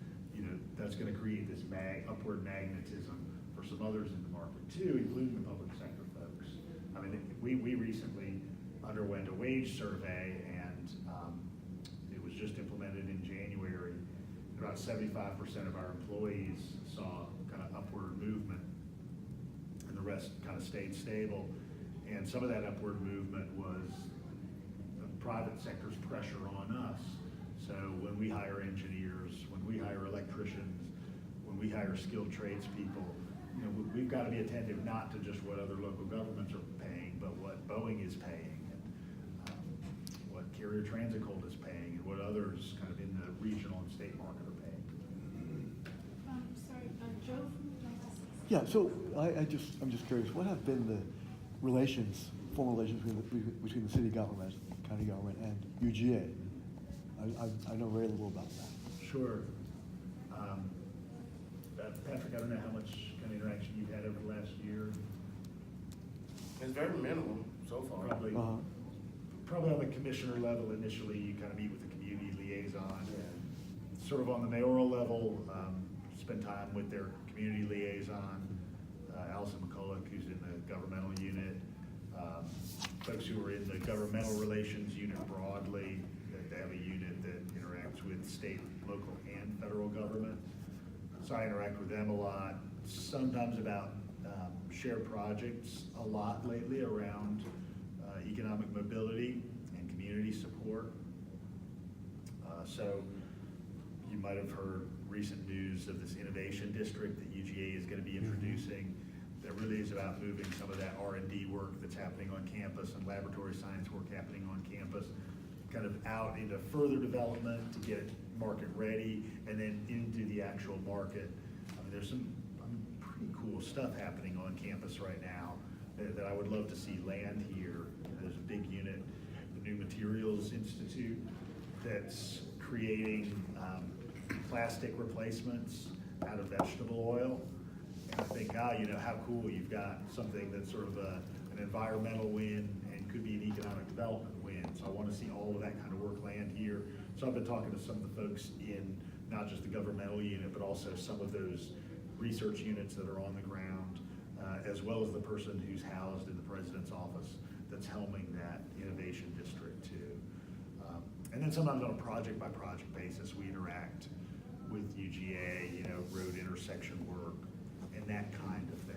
that's going to create this upward magnetism for some others in the market too, including the public sector folks. I mean, we recently underwent a wage survey, and it was just implemented in January. About 75% of our employees saw kind of upward movement, and the rest kind of stayed stable. And some of that upward movement was the private sector's pressure on us. So when we hire engineers, when we hire electricians, when we hire skilled tradespeople, we've got to be attentive not to just what other local governments are paying, but what Boeing is paying, and what Carrier Transicold is paying, and what others kind of in the regional and state market are paying. Sorry, Joe from Yeah, so I'm just curious, what have been the formal relations between the city government, county government, and UGA? I know very little about that. Sure. Patrick, I don't know how much kind of interaction you've had over the last year. It's very minimal so far. Probably on the commissioner level initially, you kind of meet with the community liaison. Sort of on the mayoral level, spend time with their community liaison, Allison McCulloch, who's in the governmental unit, folks who are in the governmental relations unit broadly. They have a unit that interacts with state, local, and federal government. So I interact with them a lot, sometimes about shared projects a lot lately around economic mobility and community support. So you might have heard recent news of this innovation district that UGA is going to be introducing that really is about moving some of that R&D work that's happening on campus and laboratory science work happening on campus kind of out into further development to get it market ready, and then into the actual market. I mean, there's some pretty cool stuff happening on campus right now that I would love to see land here. There's a big unit, the New Materials Institute, that's creating plastic replacements out of vegetable oil. And I think, how cool, you've got something that's sort of an environmental win and could be an economic development win. So I want to see all of that kind of work land here. So I've been talking to some of the folks in not just the governmental unit, but also some of those research units that are on the ground, as well as the person who's housed in the president's office that's helming that innovation district too. And then sometimes on a project by project basis, we interact with UGA, road intersection work and that kind of thing.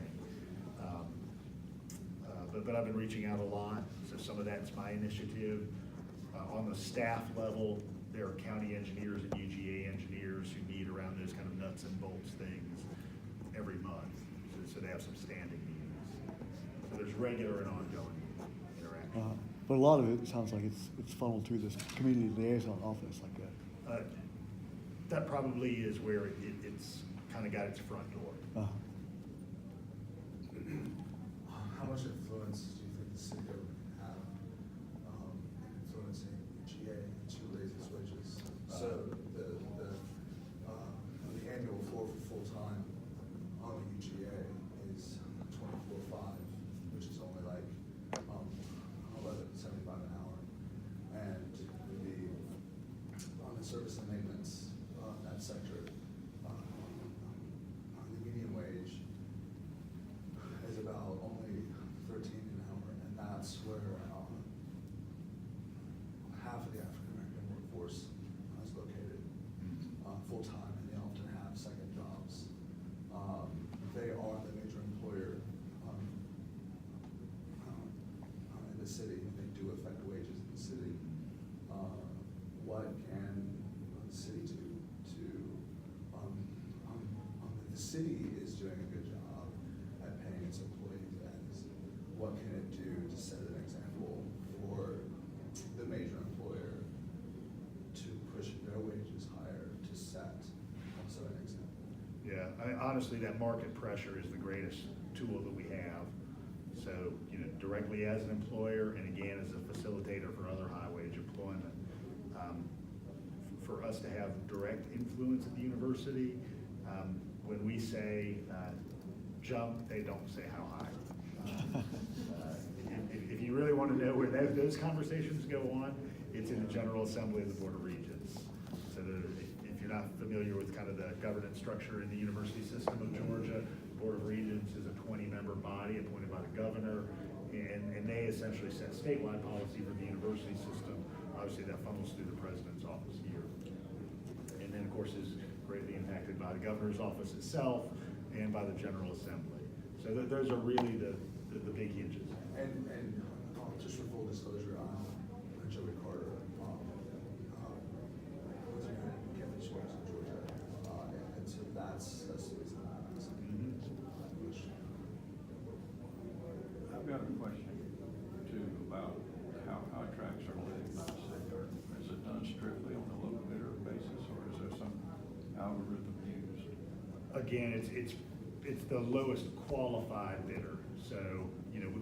But I've been reaching out a lot, so some of that's my initiative. On the staff level, there are county engineers and UGA engineers who meet around those kind of nuts and bolts things every month. So they have some standing meetings. So there's regular and ongoing interaction. But a lot of it sounds like it's funneled through this community liaison office like that. That probably is where it's kind of got its front door. How much influence do you think the city government can have influencing UGA to raise its wages? So the annual floor for full-time on the UGA is $24,500, which is only like $11.75 an hour, and on the service and maintenance that sector, the median wage is about only $13 an hour. honestly, that market pressure is the greatest tool that we have. So, directly as an employer, and again, as a facilitator for other high-wage employment. For us to have direct influence at the university, when we say jump, they don't say how high. If you really want to know where those conversations go on, it's in the General Assembly of the Board of Regents. So if you're not familiar with kind of the governance structure in the university system of Georgia, Board of Regents is a 20-member body appointed by the governor, and they essentially set statewide policy for the university system. Obviously, that funnels through the president's office here. And then, of course, is greatly impacted by the governor's office itself and by the General Assembly. So those are really the big hinges. And just for full disclosure, I'm Joey Carter. Was in Campus Source in Georgia, and so that's the reason I'm asking. I've got a question too about how contracts are laid by the city. Is it done strictly on a low bidder basis, or is there some algorithm used? Again, it's the lowest qualified bidder. So,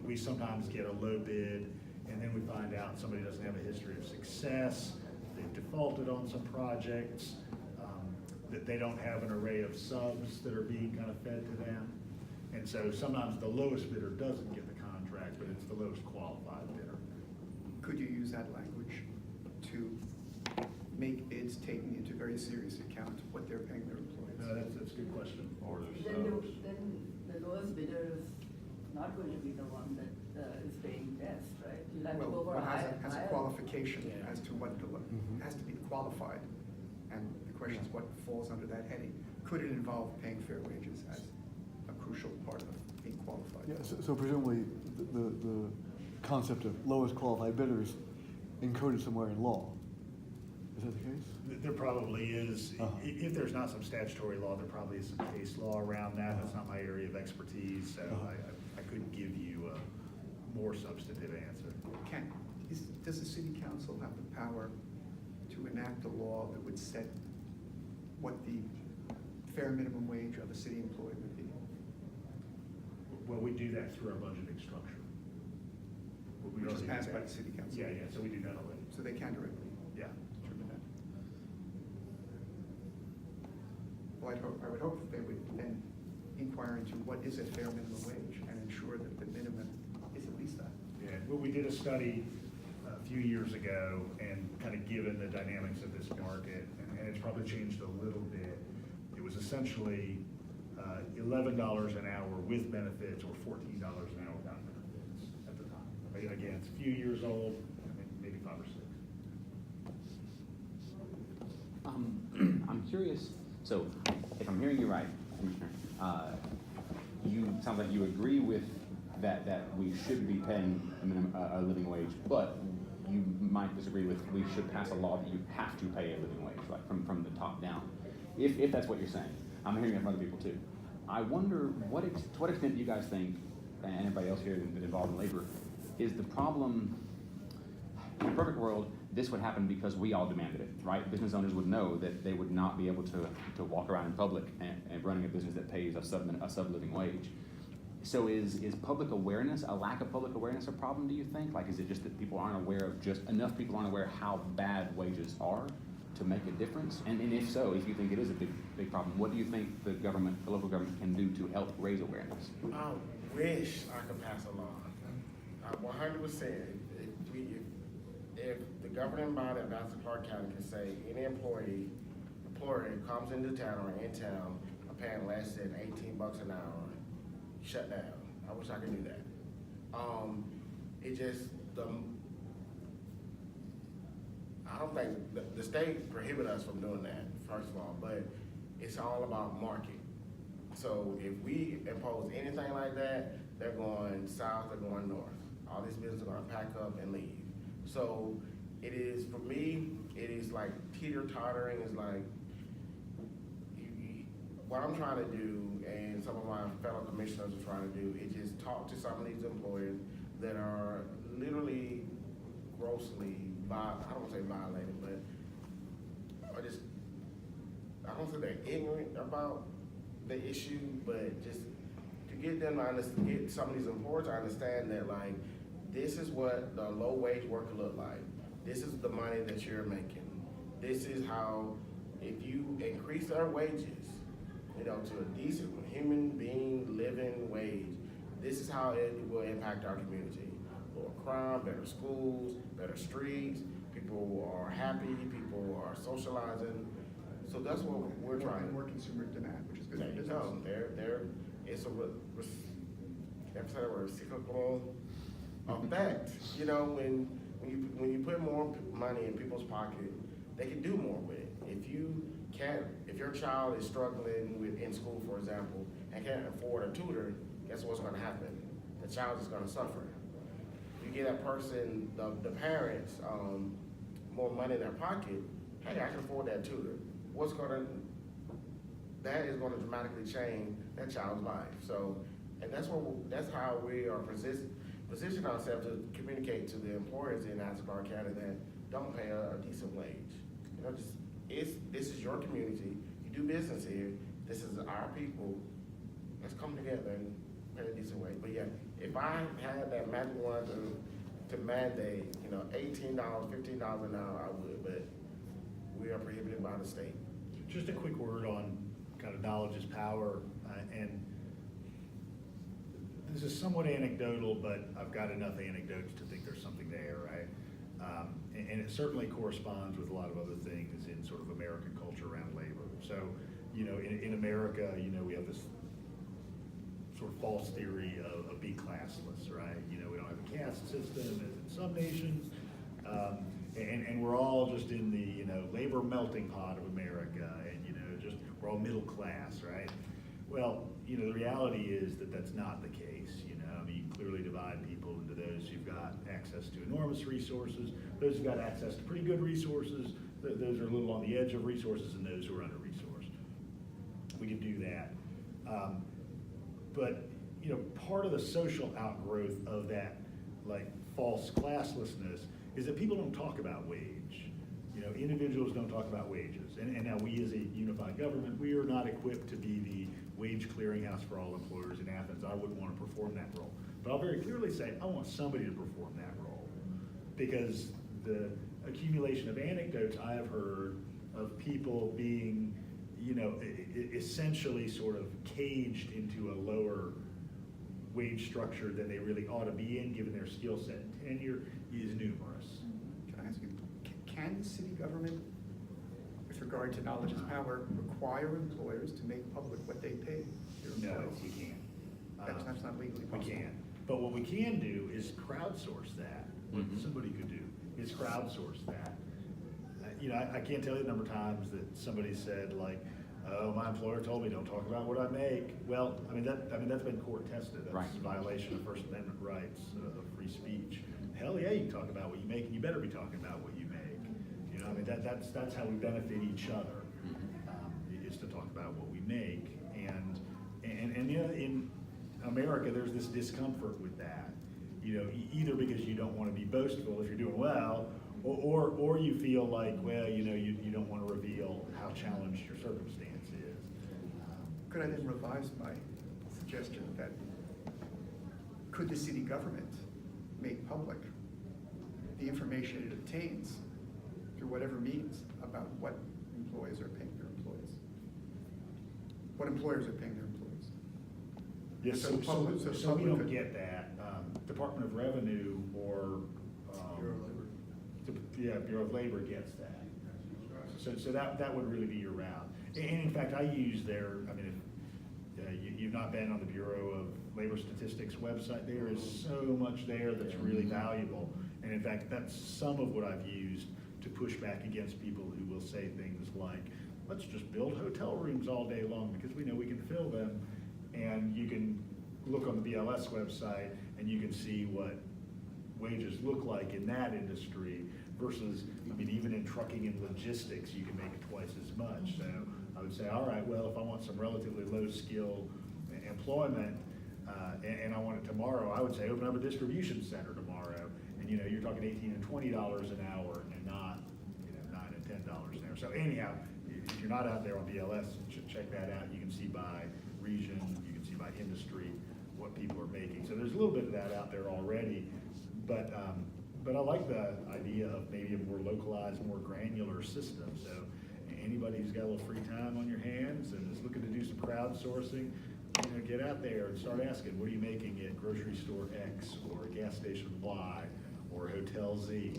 we sometimes get a low bid, and then we find out somebody doesn't have a history of success, they've defaulted on some projects, that they don't have an array of subs that are being kind of fed to them. And so sometimes the lowest bidder doesn't get the contract, but it's the lowest qualified bidder. Could you use that language to make bids taking into very serious account what they're paying their employees? No, that's a good question. Or the Then subs? the lowest bidder is not going to be the one that is paying best, right? You'll have to go for Well, a higher. has a qualification Yeah. as to what, it has to be qualified. And the question is what falls under that heading. Could it involve paying fair wages as a crucial part of being qualified? Yeah, so presumably, the concept of lowest qualified bidder is encoded somewhere in law. Is that the case? There probably is. Uh-huh. If there's not some statutory law, there probably is some case law around that. That's not my area of expertise, so I couldn't give you a more substantive answer. Does the city council have the power to enact a law that would set what the fair minimum wage of a city employee would be? Well, we do that through our budgeting structure. We Which is already do passed by that. the city council? Yeah, so we do that already. So they can directly Yeah. determine that? Well, I would hope that they would then inquire into what is a fair minimum wage and ensure that the minimum is at least that. Yeah, well, we did a study a few years ago, and kind of given the dynamics of this market, and it's probably changed a little bit, it was essentially $11 an hour with benefits, or $14 an hour without benefits at the time. Again, it's a few years old, maybe 5 or 6. I'm curious, so if I'm hearing you right, Commissioner, sounds like you agree with that we should be paying a living wage, but you might disagree with we should pass a law that you have to pay a living wage, like from the top down. If that's what you're saying, I'm hearing it from other people too. I wonder to what extent you guys think, and everybody else here that's been involved in labor, is the problem. In a perfect world, this would happen because we all demanded it, right? Business owners would know that they would not be able to walk around in public and running a business that pays a sub-living wage. So is public awareness, a lack of public awareness, a problem, do you think? Like, is it just that people aren't aware of, just enough people aren't aware how bad wages are to make a difference? And if so, if you think it is a big problem, what do you think the local government can do to help raise awareness? I wish I could pass a law. 100%. If the governing body of Athens Clark County can say any employer comes into town or in town are paying less than $18 an hour, shut down. I wish I could do that. I don't think the state prohibit us from doing that, first of all, but it's all about market. So if we impose anything like that, they're going south, they're going north. All these businesses are gonna pack up and leave. So it is, for me, it is like teeter-tottering. It's like, what I'm trying to do, and some of my fellow commissioners are trying to do, is just talk to some of these employers that are literally grossly, I don't want to say violated, but I don't think they're ignorant about the issue, but just to get them to understand, get some of these employers to understand that like, this is what the low wage worker look like. This is the money that you're making. This is how, if you increase their wages, you know, to a decent human being living wage, this is how it will impact our community. Lower crime, better schools, better streets, people are happy, people are socializing. So that's what we're trying. More consumer demand, which is good There for you business. go. It's a reciprocal effect. You know, when you put more money in people's pocket, they can do more with it. If your child is struggling in school, for example, and can't afford a tutor, guess what's gonna happen? The child is gonna suffer. You get that person, the parents, more money in their pocket, hey, I can afford that tutor. That is gonna dramatically change that child's life. So, and that's how we are position ourselves to communicate to the employers in Athens County that don't pay a decent wage. You know, this is your community, you do business here, this is our people, let's come together and pay a decent wage. But yeah, if I had that magic wand to mandate, you know, $18, $15 an hour, I would, but we are prohibited by the state. Just a quick word on kind of knowledge is power, and this is somewhat anecdotal, but I've got enough anecdotes to think there's something there, right? And it certainly corresponds with a lot of other things in sort of American culture around labor. So, you know, in America, you know, we have this sort of false theory of being classless, right? You know, we don't have a caste system as in some nations, and we're all just in the, you know, labor melting pot of America, and, you know, just we're all middle class, right? Well, you know, the reality is that that's not the case. You know, I mean, you clearly divide people into those who've got access to enormous resources, those who've got access to pretty good resources, those are a little on the edge of resources, and those who are under-resourced. We can do that. But, you know, part of the social outgrowth of that, like, false classlessness is that people don't talk about wage. You know, individuals don't talk about wages. And now we as a unified government, we are not equipped to be the wage clearinghouse for all employers in Athens. I wouldn't want to perform that role. But I'll very clearly say, I want somebody to perform that role. Because the accumulation of anecdotes I have heard of people being, you know, essentially sort of caged into a lower wage structure than they really ought to be in, given their skill set and tenure, is numerous. Can I ask you, can city government, with regard to knowledge is power, require employers to make public what they pay their No, employees? you can't. That's not legally We possible. can't. But what we can do is crowdsource that. What somebody could do is crowdsource that. You know, I can't tell you the number of times that somebody said, like, oh, my employer told me don't talk about what I make. Well, that's been court tested. That's Right. a violation of First Amendment rights of free speech. Hell yeah, you can talk about what you make, and you better be talking about what you make. You know, I mean, that's how we benefit each other, is to talk about what we make. And you know, in America, there's this discomfort with that. You know, either because you don't want to be boastful if you're doing well, or you feel like, well, you know, you don't want to reveal how challenged your circumstance is. Could I then revise my suggestion that could the city government make public the information it obtains through whatever means about what employees are paying their employees? What employers are paying their employees? Yes, So public- so so we public don't could- get that. Department of Revenue or Bureau of Labor. Yeah, Bureau of Labor gets that. So that would really be your route. And in fact, I use their, I mean, if you've not been on the Bureau of Labor Statistics website, there is so much there that's really valuable. And in fact, that's some of what I've used to push back against people who will say things like, let's just build hotel rooms all day long because we know we can fill them. And you can look on the BLS website and you can see what wages look like in that industry versus, I mean, even in trucking and logistics, you can make twice as much. So I would say, all right, well, if I want some relatively low skill employment and I want it tomorrow, I would say open up a distribution center tomorrow. And, you know, you're talking $18 and $20 an hour and not, you know, $9 and $10 an hour. So anyhow, if you're not out there on BLS, check that out. You can see by region, you can see by industry, what people are making. So there's a little bit of that out there already, but I like the idea of maybe a more localized, more granular system. So anybody who's got a little free time on your hands and is looking to do some crowdsourcing, you know, get out there and start asking, what are you making at grocery store X or gas station Y or Hotel Z?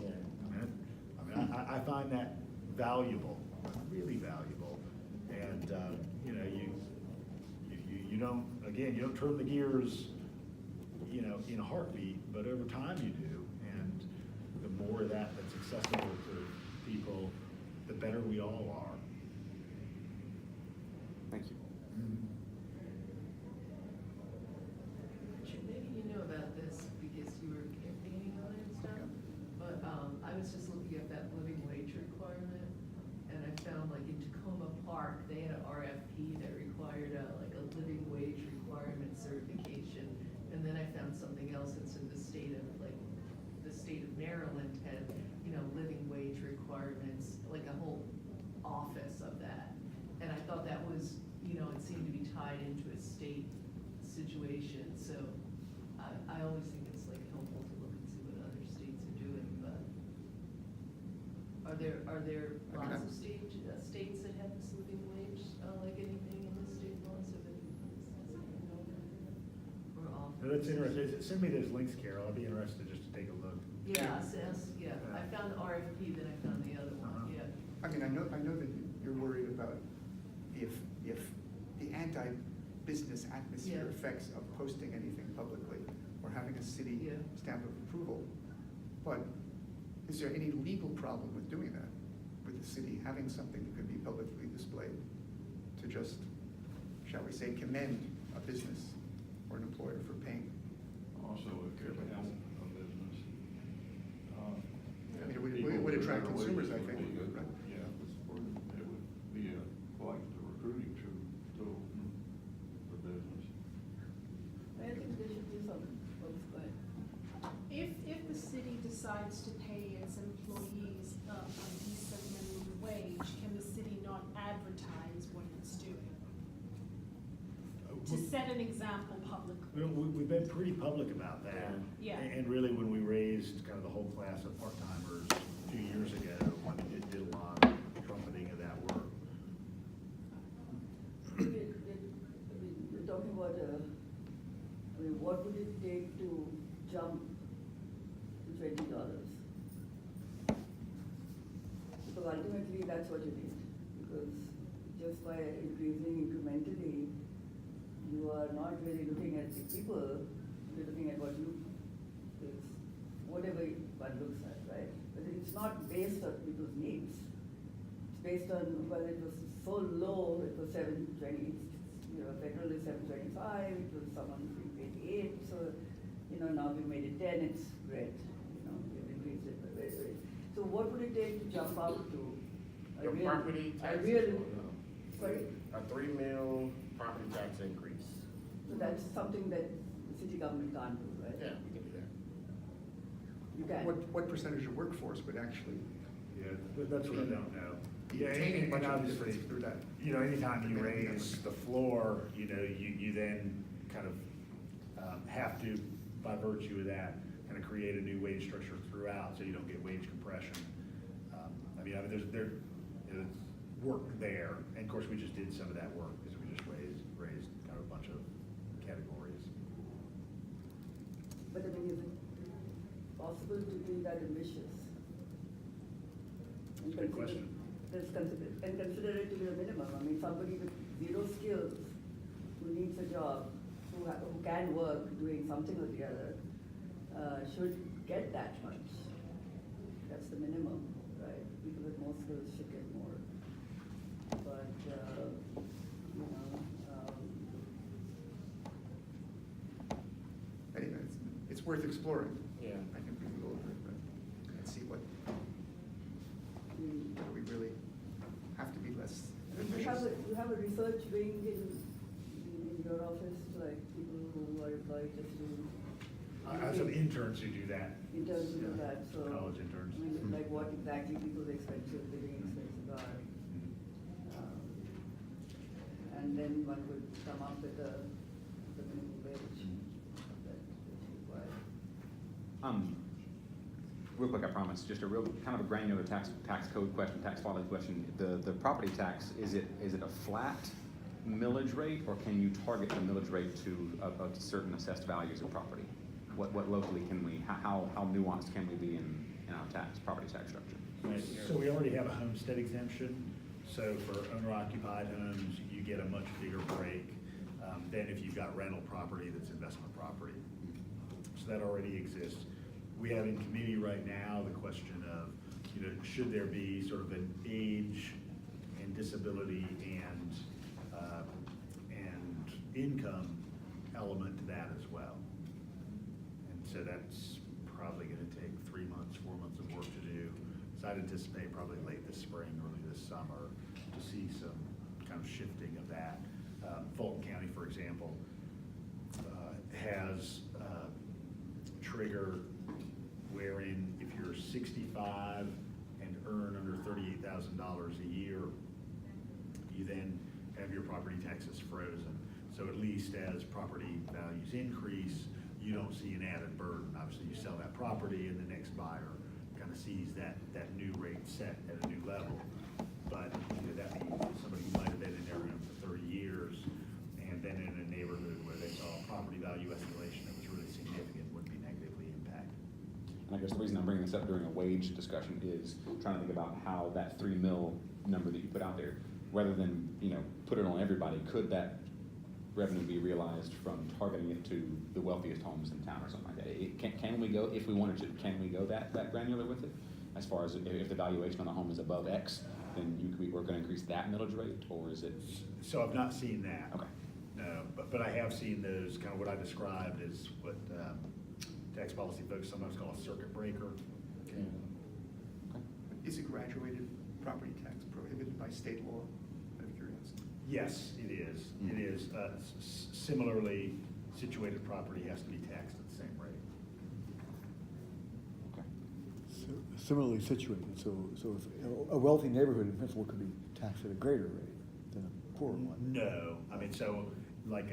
I find that valuable, really valuable. And, you know, you don't, again, you don't turn the gears, you know, in a heartbeat, but over time you do. And the more of that's accessible to people, the better we all are. Thank you. Richard, maybe you know about this because you were campaigning on it and stuff, but I was just looking at that living wage requirement, and I found like in Tacoma Park, they had an RFP that required like a living wage requirement certification, and then I found something else that's in the state of Maryland had, you know, living wage requirements, like a whole office of that. And I thought that was, you know, it seemed to be tied into a state situation, so I always think it's like helpful to look and see what other states are doing, but are there lots of states that have this living wage, like anything in the state laws of it? Or office? That's interesting. Send me those links, Carol. I'd be interested just to take a look. Yeah, I found the RFP, then I found the other one, yeah. I mean, I know that you're worried about if the anti-business atmosphere Yeah. effects of posting anything publicly or having a city Yeah. stamp of approval. But is there any legal problem with doing that? With the city having something that could be publicly displayed to just, shall we say, commend a business or an employer for paying? Also, it could help a business. I mean, it would attract consumers, I think, right? Yeah, it would be quite the recruiting tool for business. I think there should be some, If the city decides to pay its employees a decent minimum wage, can the city not advertise what it's doing? To set an example publicly? We've been pretty public about that. Yeah. And really, when we raised kind of the whole class of part-timers 2 years ago, we did a lot of trumpeting of that work. we're talking about, what would it take to jump to $20? Because ultimately, that's what you need. Because just by increasing incrementally, you are not really looking at the people, you're looking at what you, it's whatever one looks at, right? But it's not based on people's needs. It's based on, well, it was so low, it was $7.20, federal is $7.25, it was someone being paid $8, so, now we made it 10, it's great, we've increased it by very. So what would it take to jump up to? Your property tax. Sorry? A 3 mil property tax increase. So that's something that the city government can't do, right? Yeah, we can do that. You can. What percentage of workforce would actually Yeah, that's what I don't know. be Yeah, obtaining and much of a obviously, difference through that? anytime you Depending on raise the- the floor, you then kind of have to, by virtue of that, kind of create a new wage structure throughout, so you don't get wage compression. There's work there, and of course, we just did some of that work, because we just raised kind of a bunch of categories. But is it possible to be that ambitious? And Good consider- question. And consider it to be a minimum. Somebody with 0 skills who needs a job, who can work doing something or the other, should get that much. That's the minimum, right? People with more skills should get more. But, Anyway, it's worth exploring. Yeah. I think we can go over it, but let's see whether we really have to be less you have a research wing in your office, like people who are employed just to. I have some interns who do that. Interns who do Yeah, that, so. College interns. Like what exactly people's living expenses are. then one could come up with the minimum wage that is required. Real quick, I promise, just a real, kind of a granular tax code question, tax policy question. The property tax, is it a flat millage rate, or can you target the millage rate to a certain assessed values of property? What locally can we, how nuanced can we be in our property tax structure? Right, so we already have a homestead exemption, so for owner-occupied homes, you get a much bigger break than if you've got rental property that's investment property. So that already exists. We have in committee right now the question of, should there be sort of an age and disability and income element to that as well. And so that's probably gonna take 3 months, 4 months of work to do. So I'd anticipate probably late this spring, early this summer, to see some kind of shifting of that. Fulton County, for example, has a trigger wherein if you're 65 and earn under $38,000 a year, you then have your property taxes frozen. So at least as property values increase, you don't see an added burden. Obviously, you sell that property and the next buyer kind of sees that new rate set at a new level. But that means somebody who might have been in their home for 30 years and been in a neighborhood where they saw a property value escalation that was really significant would be negatively impacted. And I guess the reason I'm bringing this up during a wage discussion is trying to think about how that 3 mil number that you put out there, rather than, put it on everybody, could that revenue be realized from targeting it to the wealthiest homes in town or something like that? Can we go, if we wanted to, can we go that granular with it? As far as if the valuation on the home is above X, then we're gonna increase that millage rate, or is it? So I've not seen that. Okay. No, but I have seen those, kind of what I described as what tax policy folks sometimes call a circuit breaker. Okay. Is a graduated property tax prohibited by state law, out of curiosity? Yes, it is. It is. Similarly situated property has to be taxed at the same rate. Okay. Similarly situated, so if a wealthy neighborhood in Pennsylvania could be taxed at a greater rate than a poorer one. No, I mean, so like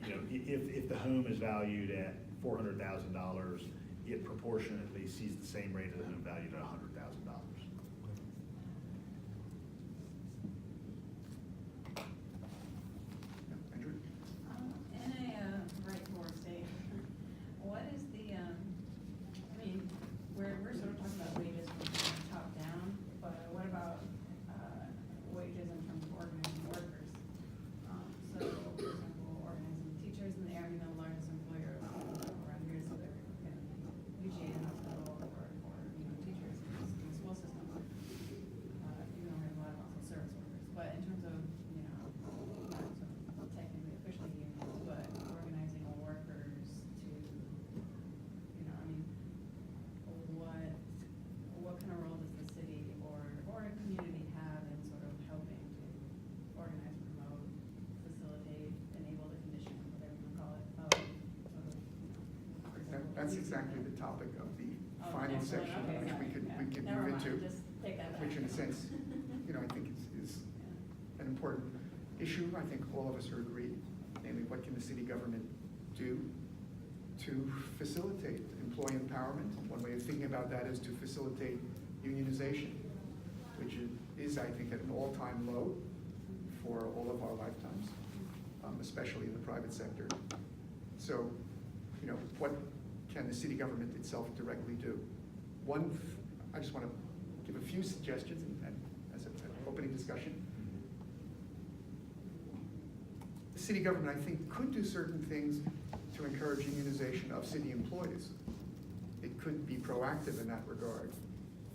if the home is valued at $400,000, it proportionately sees the same rate of the home valued at $100,000. Andrew? In a right to work state, what is the, we're sort of talking about wages from top down, but what about wages in terms of organizing workers? So, for example, organizing teachers in the area, the largest employer around here, so they're going to be UGA hospital or teachers in the school system. Even though we have a lot of also service workers, but in terms of, not sort of technically officially unions, but organizing workers to, what kind of role does the city or a community have in sort of helping to organize, promote, facilitate, enable the condition, whatever you want to call it, for example. That's exactly the topic of the Oh, final next one, section, okay, which sorry, we could yeah. move Never into. mind, just take that back. Which in a sense, I think is an important issue. I think all of us are agreed, namely what can the city government do to facilitate employee empowerment. One way of thinking about that is to facilitate unionization, which is, I think, at an all-time low for all of our lifetimes, especially in the private sector. So, what can the city government itself directly do? I just want to give a few suggestions and as an opening discussion. The city government, I think, could do certain things to encourage unionization of city employees. It could be proactive in that regard.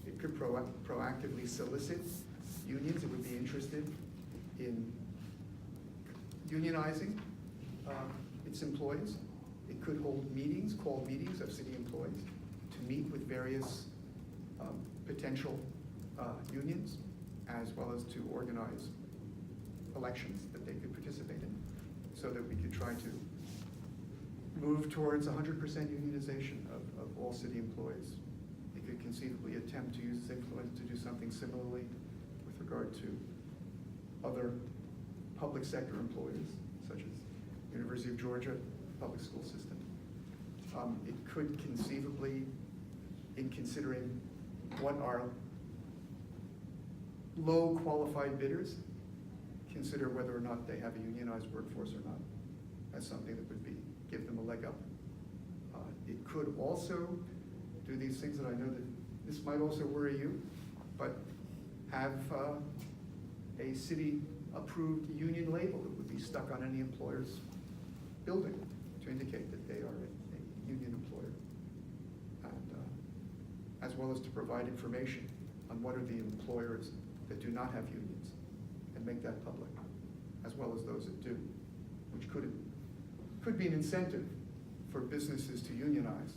It could proactively solicit unions that would be interested in unionizing its employees. It could hold meetings, call meetings of city employees to meet with various potential unions, as well as to organize elections that they could participate in, so that we could try to move towards 100% unionization of all city employees. They could conceivably attempt to use its influence to do something similarly with regard to other public sector employers, such as University of Georgia public school system. It could conceivably, in considering what are low qualified bidders, consider whether or not they have a unionized workforce or not. That's something that would be, give them a leg up. It could also do these things that I know that this might also worry you, but have a city-approved union label that would be stuck on any employer's building to indicate that they are a union employer. And as well as to provide information on what are the employers that do not have unions and make that public, as well as those that do, which could be an incentive for businesses to unionize,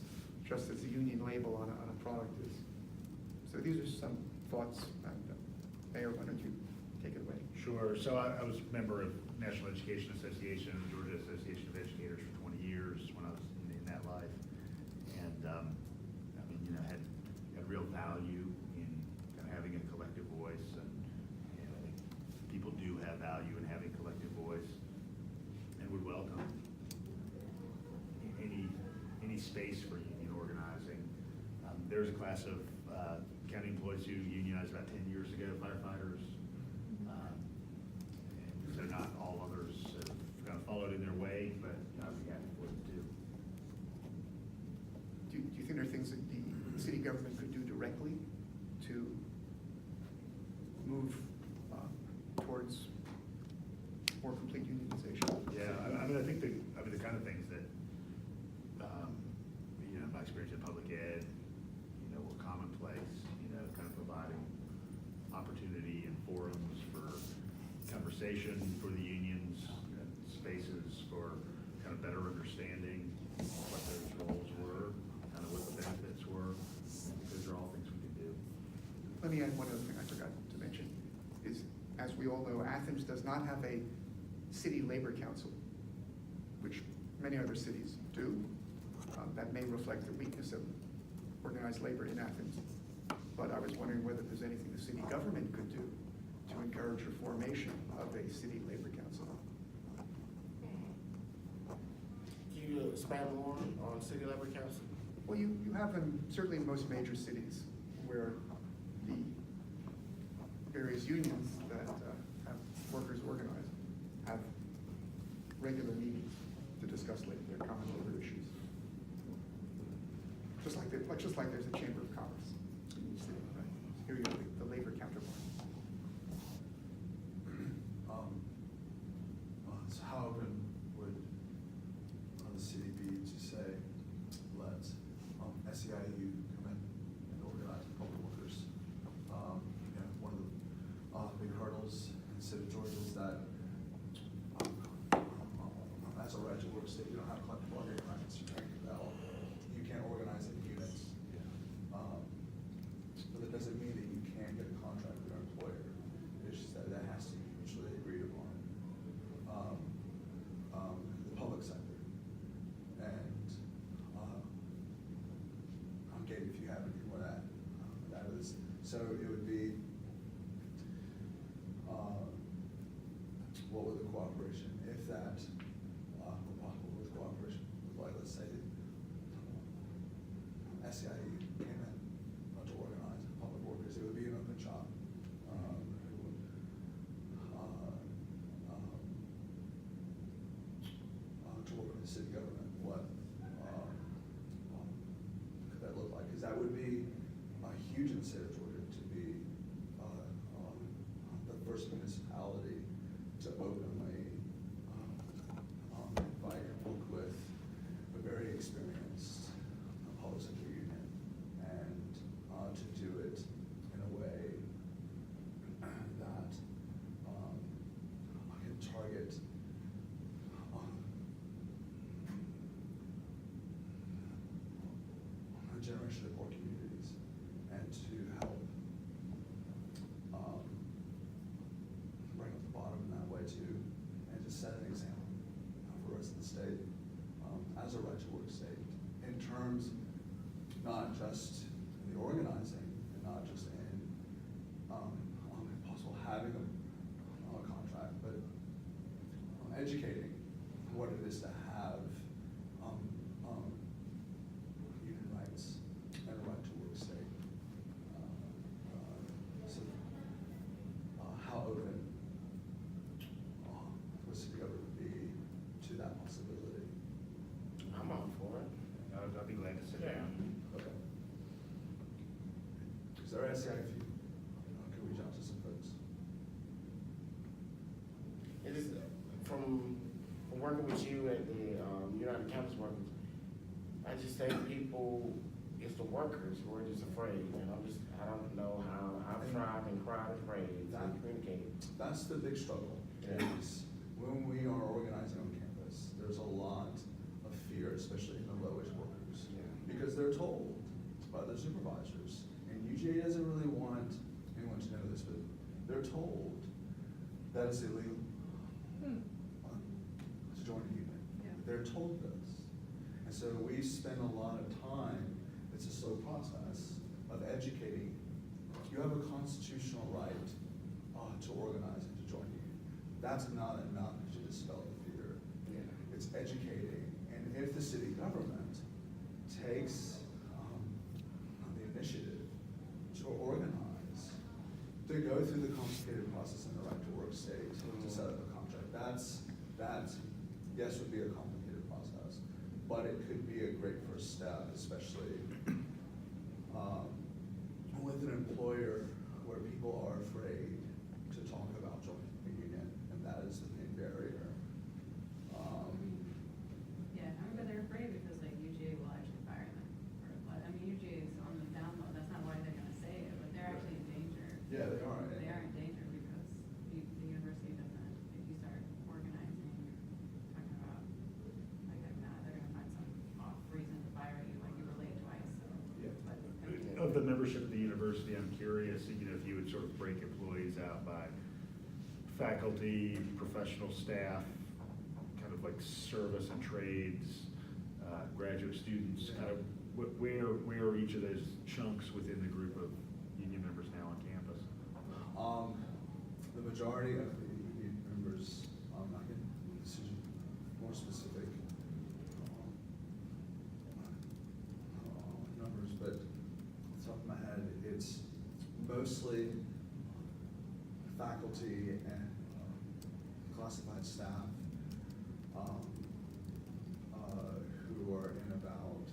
just as the union label on a product is. So these are some thoughts, and Mayor, why don't you take it away? Sure. So I was a member of National Education Association, the Georgia Association of Educators for 20 years when I was in that life. And, I mean, you know, had real value in kind of having a collective voice. And I think people do have value in having collective voice and would welcome any space for union organizing. There's a class of county employees who unionized about 10 years ago, firefighters. And so not all others have kind of followed in their way, but I'd be happy for them too. Do you think there are things that the city government could do directly to move towards more complete unionization? Yeah, I mean, I think the kind of things that, you know, my experience in public ed, you know, were commonplace, you know, kind of providing opportunity and forums for conversation for the unions, and spaces for kind of better understanding what those roles were, kind of what the benefits were. Those are all things we can do. Let me add one other thing I forgot to mention, is, as we all know, Athens does not have a city labor council, which many other cities do. That may reflect the weakness of organized labor in Athens. But I was wondering whether there's anything the city government could do to encourage the formation of a city labor council. Can you expand more on City Labor Council? Well, you have them certainly in most major cities where the various unions that have workers organized have regular meetings to discuss their common labor issues. Just like there's a chamber of commerce in each city, right? Here you have the labor counterpart. So how open would the city be to say, let SEIU come in and organize public workers? You know, one of the big hurdles in the city of Georgia is that as a right to work state, you don't have collective bargaining rights. You can't organize any units. But that doesn't mean that you can't get a contract with your employer. It's just that has to be mutually agreed upon. The public sector. And Gabe, if you have anything more that is. So it would be, what would the cooperation, if that were possible with cooperation, with, like, let's say, SEIU came in to organize public workers, it would be an open shop. To work with the city government, what could that look like? Because that would be a huge incentive for it to be the first municipality to openly invite and work with a very experienced public sector union, and to do it in a way that can target a generation of poor communities, and to help bring up the bottom in that way too, and to set an example for the rest of the state as a right to work state, in terms not just in the organizing and not just in if possible having a contract, but from working with you at the, United Campus Workers, I just think people, it's the workers who are just afraid, and I don't know how, I've tried and cried and prayed to communicate. That's the big struggle, is when we are organizing on campus, there's a lot of fear, especially in the low-wage workers. Yeah. Because they're told by their supervisors, and UGA doesn't really want anyone to know this, but they're told that it's illegal to join a union. Yeah. They're told this. And so we spend a lot of time, it's a slow process of educating. You have a constitutional right to organize and to join a union. That's not enough to dispel the fear. Yeah. It's educating. And if the city government takes the initiative to organize, to go through the complicated process in the right to work state to set up a contract, that yes would be a complicated process, but it could be a great first step, especially with an employer where people are afraid to talk about joining a union, and that is the main barrier. Yeah, I mean, but they're afraid because like UGA will actually fire them. I mean, UGA is on the down low, that's not why they're gonna say it, but they're actually in danger. Yeah, they are. They are in danger because the university doesn't, if you start organizing, talking about, like, they're gonna find some off reason to fire you, like you were late twice, so. Yeah. But- Of the membership of the university, I'm curious, if you would sort of break employees out by faculty, professional staff, kind of like service and trades, graduate students, kind of where are each of those chunks within the group of union members now on campus? The majority of the union members, I can this is more specific numbers, but off the top of my head, it's mostly faculty and classified staff who are in about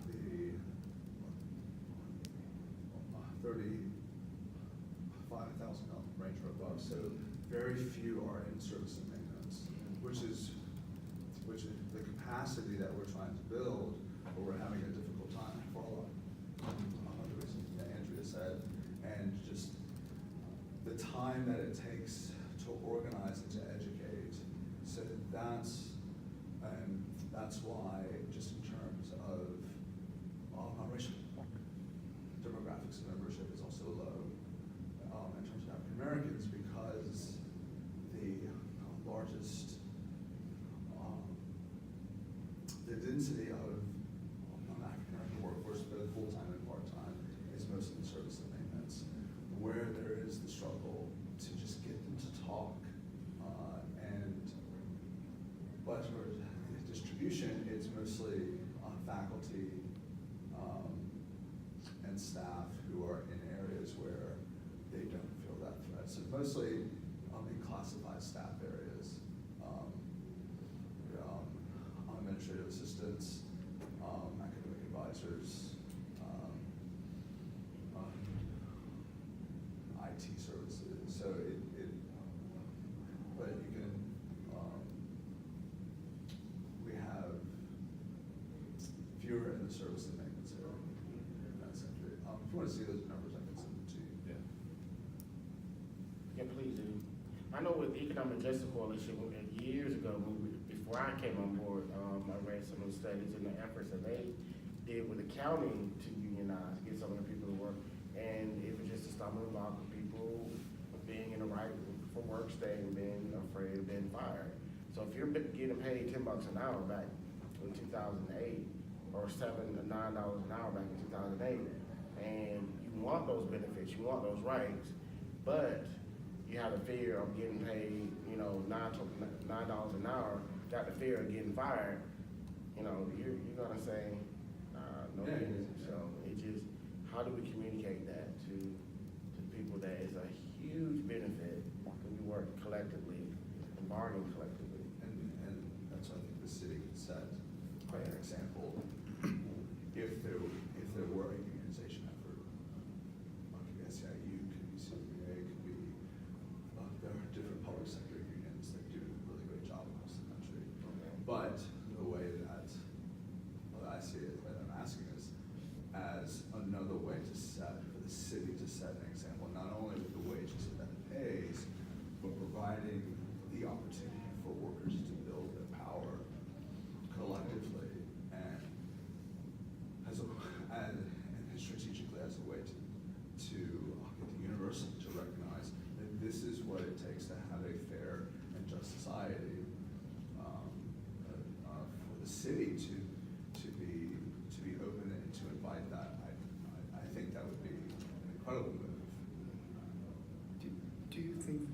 the 35,000 range or above. So very few are in service and maintenance, which is the capacity that we're trying to build, but we're having a difficult time for a lot of the reasons that Andrea said, and just the time that it takes to organize and to educate. So that's why, just in terms of racial demographics of membership is also low in terms of African Americans, because the largest, the density of African American workforce, both full-time and part-time, is mostly in service and maintenance, where there is the struggle to just get them to talk, but for distribution, it's mostly faculty and staff who are in areas where they don't feel that threat. So mostly in classified staff areas, administrative assistants, academic advisors, IT services. So but you can, we have fewer in the service and maintenance area in that century. If you want to see those numbers, I can send them to you. Yeah, please do. I know with the Economic Justice Coalition, years ago, before I came on board, I read some of the studies and the efforts that they did with the county to unionize, get some of the people to work, and it was just a stumbling block of people being in the right for work, staying, being afraid of being fired. So if you're getting paid $10 an hour back in 2008, or $7 to $9 an hour back in 2008, and you want those benefits, you want those rights, but you have the fear of getting paid, $9 an hour, got the fear of getting fired, you're gonna say, no Yeah. business. So it just, how do we communicate that to people that is a huge benefit when you work collectively and bargain collectively? And that's why I think the city could set quite an example if there were a unionization effort. Could be SEIU, could be CBA, could be there are different public sector unions that do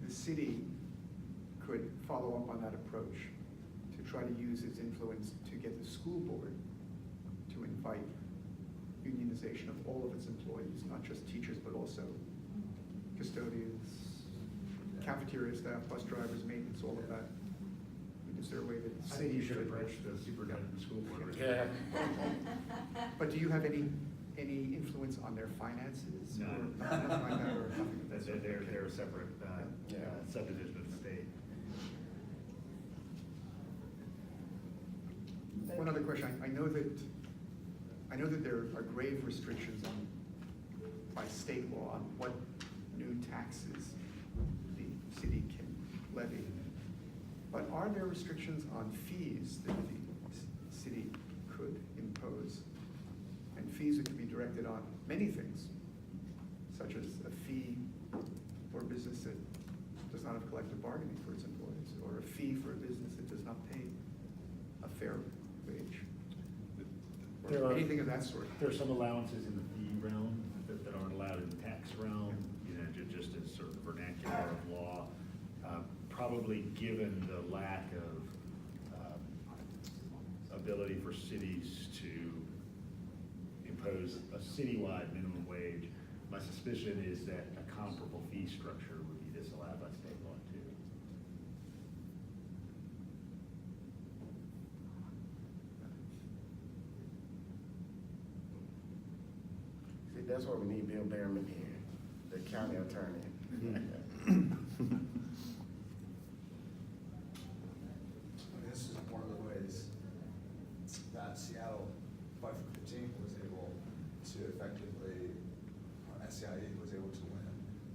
the city could follow up on that approach to try to use its influence to get the school board to invite unionization of all of its employees, not just teachers, but also custodians, cafeteria staff, bus drivers, maintenance, all of that. Is there a way that the I think city you should approach the superintendent of the school board. Yeah. But do you have any influence on their finances? No. Or nothing like that, or nothing of that sort? They're a separate Yeah. subdivision of the state. One other question, I know that there are grave restrictions on, by state law, on what new taxes the city can levy. But are there restrictions on fees that the city could impose? And fees that can be directed on many things, such as a fee for a business that does not have collective bargaining for its employees, or a fee for a business that does not pay a fair wage, There or are- anything of that sort. There are some allowances in the fee realm that aren't allowed in the tax realm, just as sort of vernacular of law. Probably given the lack of ability for cities to impose a citywide minimum wage, my suspicion is that a comparable fee structure would be disallowed by state law too. See, that's why we need Bill Behrman here, the county attorney. This is one of the ways that Seattle, by 15, was able to effectively, SCIE was able to win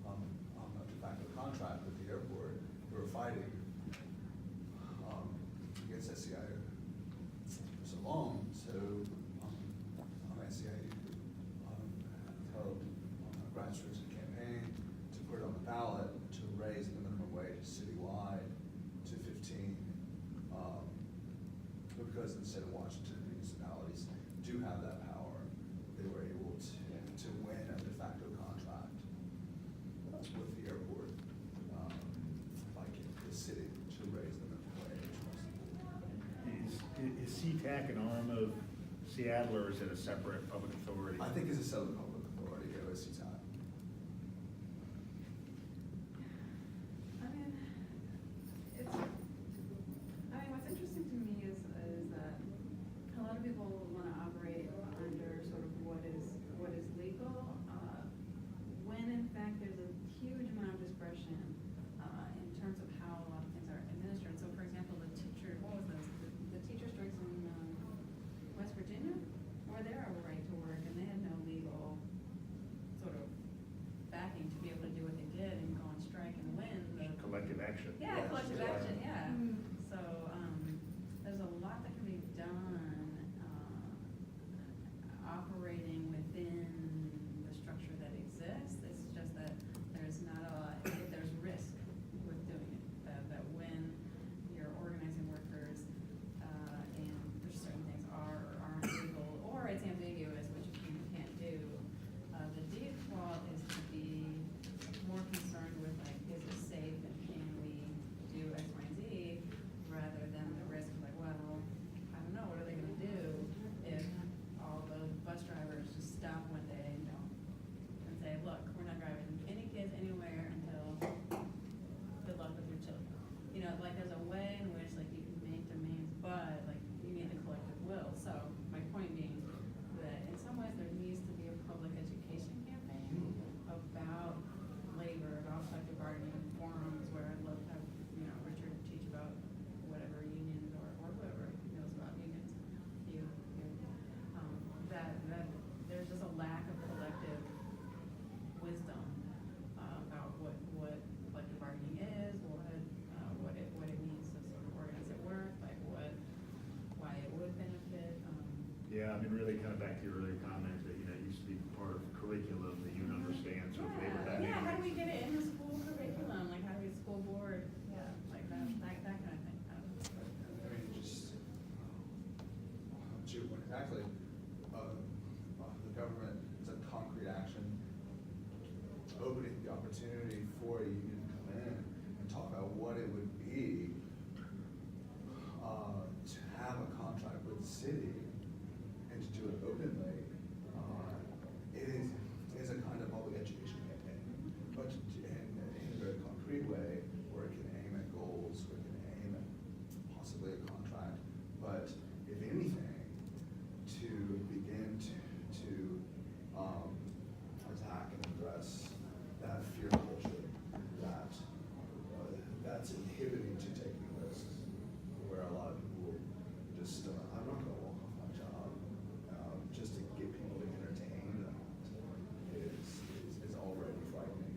on a de facto contract with the airport. We were fighting against SCIE for so long, so SCIE held a grassroots campaign to put it on the ballot to raise the minimum wage citywide to 15. Because instead of Washington, municipalities do have that power, they were able to win a de facto contract with the airport, by getting the city to raise the minimum wage across the board. Is SeaTac an arm of Seattle, or is it a separate public authority? I think it's a separate public authority, OSC time. What's interesting to me is that a lot of people want to operate under sort of what is legal, when in fact there's a huge amount of discretion in terms of how a lot of things are administered. So, for example, the teacher strikes in West Virginia, where they're a right to work, and they had no legal sort of backing to be able to do what they did and go on strike and win. Collective action. Yeah, collective Yeah. action, yeah. So, there's a lot that can be done, operating within the structure that exists. It's just that there's not a lot, there's risk with doing it. That when you're organizing workers, and there's certain things are or aren't legal, or it's ambiguous, which you can't do, the default is to be more concerned with, like, is it safe and can we do X, Y, and Z, rather than the risk of, like, well, I don't know, what are they gonna do if all the bus drivers just stop one day and don't, and say, look, we're not driving any kids anywhere until good luck with your children. You know, like, there's a way in which, like, you can make demands, but, like, you need the collective will. So, my point being that in some ways there needs to be a public education campaign about labor, about collective bargaining forums, where I'd love to have, Richard teach about whatever unions or whoever knows about unions. That there's just a lack of collective wisdom about what collective bargaining is, what it means to sort of organize at work, like why it would benefit. Yeah, really kind of back to your earlier comment that, it used to be part of curriculum that you understand sort of labor dynamics. Yeah, how do we get it in the school curriculum? Like, how do we school board? Yeah, like that kind of thing. Just, exactly, the government is a concrete action, opening the opportunity for a union to come in talk about what it would be to have a contract with the city and to do it openly. It is a kind of public education campaign, but in a very concrete way, where it can aim at goals, where it can aim at possibly a contract, but if anything, to begin to attack and address that fear culture that's inhibiting to taking risks, where a lot of people just, I'm not gonna walk off my job, just to get people to entertain them is already frightening.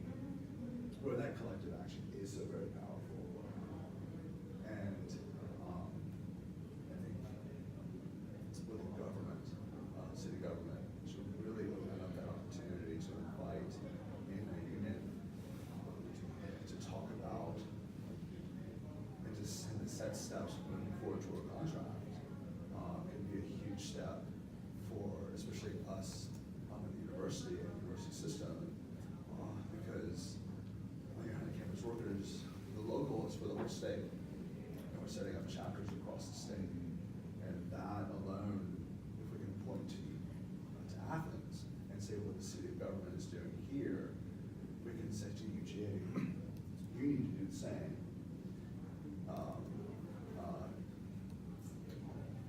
Where that collective action is so very powerful. And I think it's with the government, city government, should really open up that opportunity to invite in a unit to talk about and to set steps moving forward to a contract. Could be a huge step for especially us in the university and university system, because when you're on campus workers, the local is for the whole state, and we're setting up chapters across the state, and that alone, if we can point to Athens and say what the city government is doing here, we can say to UGA, you need to do the same.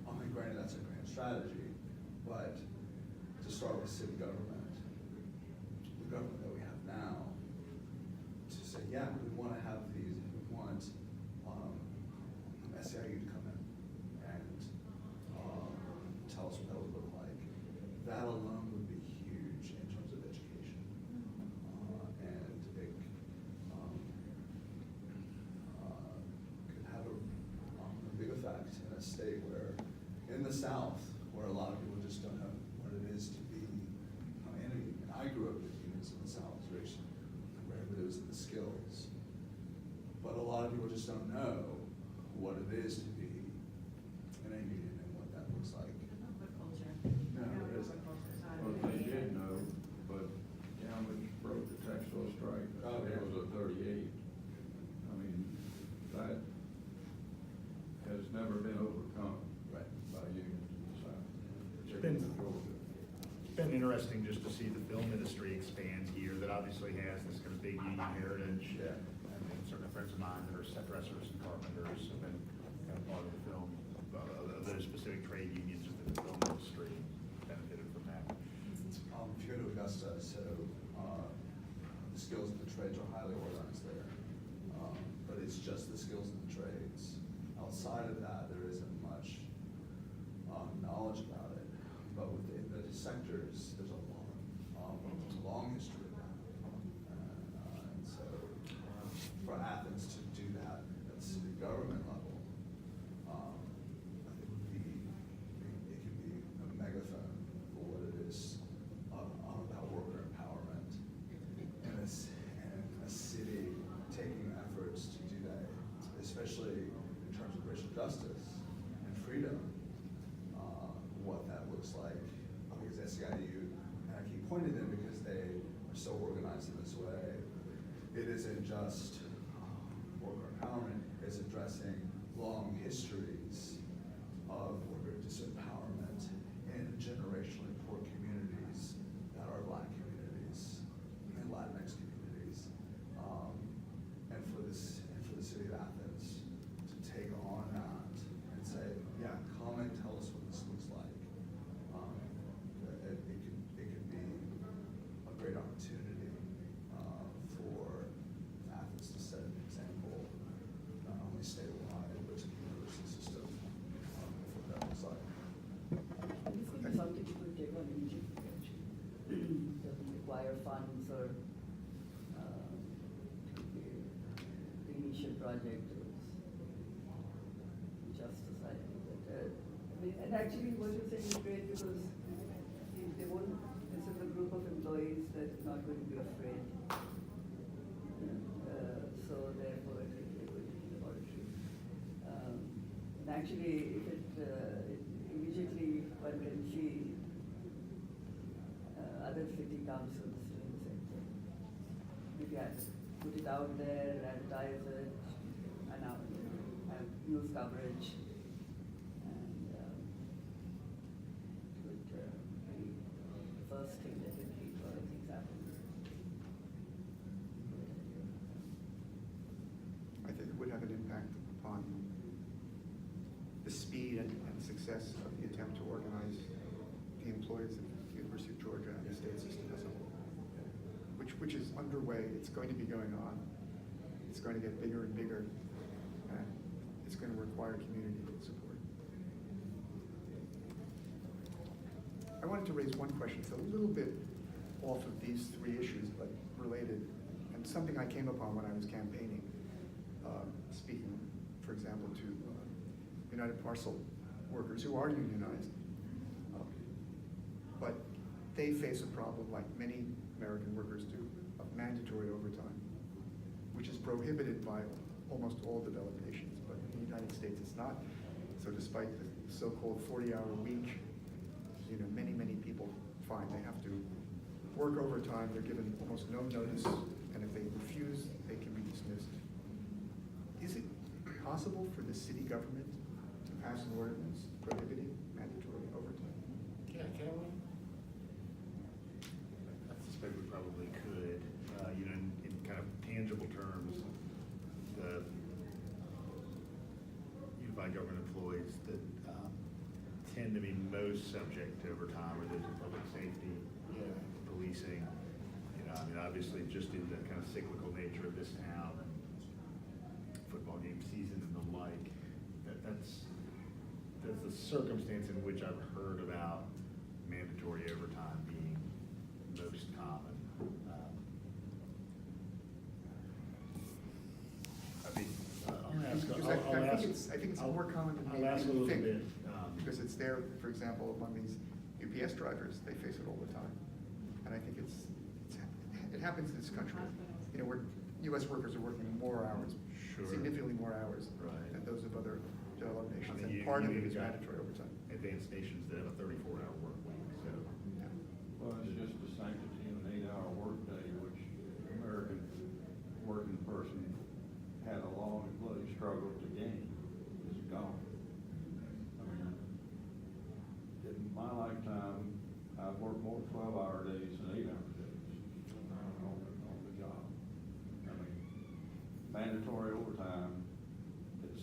I mean, granted, that's a grand strategy, but to start with city government, the government that we have now, to say, yeah, we want to have these, we want SEIU to come in and tell us what that would look like. That alone would be huge in terms of education. And it could have a big effect in a state where, in the South, where a lot of people just don't know what it is to be in a union. I grew up with unions in the South, where it was in the skills. But a lot of people just don't know what it is to be in a union and what that looks like. What culture? No, there isn't. Well, they did know, but Talmadge broke the textile strike. Oh, yeah. It was a 38. I mean, that has never been overcome Right. by unions in the South. It's been interesting just to see the film industry expand here, that obviously has this kind of big union heritage. Yeah. And certain friends of mine that are set dressers and carpenters have been kind of part of the film, those specific trade unions within the film industry benefited from that. If you go to Augusta, so the skills and the trades are highly organized there. But it's just the skills and the trades. Outside of that, there isn't much knowledge about it. But within the sectors, there's a long history of that. And so for Athens to do that at the city government level, I think it could be a megaphone for what it is about worker empowerment, and a city taking efforts to do that, especially in terms of racial justice and freedom, what that looks like. Because SEIU, and I keep pointing them because they are so organized in this way, it isn't just worker empowerment, it's addressing long histories of worker disempowerment in generationally poor communities that are Black communities and Latinx communities. And for the city of Athens to take on that and say, yeah, come and tell us what this looks like. It could be a great opportunity for Athens to set an example, not only statewide, but to the university system, for what that looks like. This could be something you could take on immediately, actually. Doesn't require funds or the initial project was justice, I think. But, I mean, and actually what you're saying is great, because they won't, this is a group of employees that's not going to be afraid. So therefore it will be laboratory. And actually, if immediately one can see other city councils doing the same thing. Maybe put it out there, advertise it, have news coverage, and it would be the first thing that would keep things happening. I think it would have an impact upon the speed and success of the attempt to organize the employees of the University of Georgia and the state system as a whole, which is underway. It's going to be going on. It's going to get bigger and bigger, and it's going to require community support. I wanted to raise one question. It's a little bit off of these three issues, but related, and something I came upon when I was campaigning, speaking, for example, to United Parcel workers who are unionized. But they face a problem, like many American workers do, of mandatory overtime, which is prohibited by almost all developed nations, but in the United States it's not. So despite the so-called 40-hour week, many, many people find they have to work overtime. They're given almost no notice, and if they refuse, they can be dismissed. Is it possible for the city government to pass an ordinance prohibiting mandatory overtime? Yeah, can we? I suspect we probably could, in kind of tangible terms, the unified government employees that tend to be most subject to overtime are those in public safety, policing. Obviously just in the kind of cyclical nature of this town and football game season and the like, that's the circumstance in which I've heard about mandatory overtime being most common. I think it's more common than I'll ask a maybe little you bit. think, because it's there, for example, among these UPS drivers, they face it all the time. And I think it happens in this country. Where US workers are working more hours, Sure. significantly more hours Right. than those of other developed nations. I mean, And part of it you've is got mandatory overtime. Advanced nations that have a 34-hour work week, so. Yeah. Well, it's just the sanctity of an 8-hour workday, which the American working person had a long and bloody struggle to gain, is gone. I mean, in my lifetime, I've worked more 12-hour days than 8-hour days on the job. I mean, mandatory overtime is,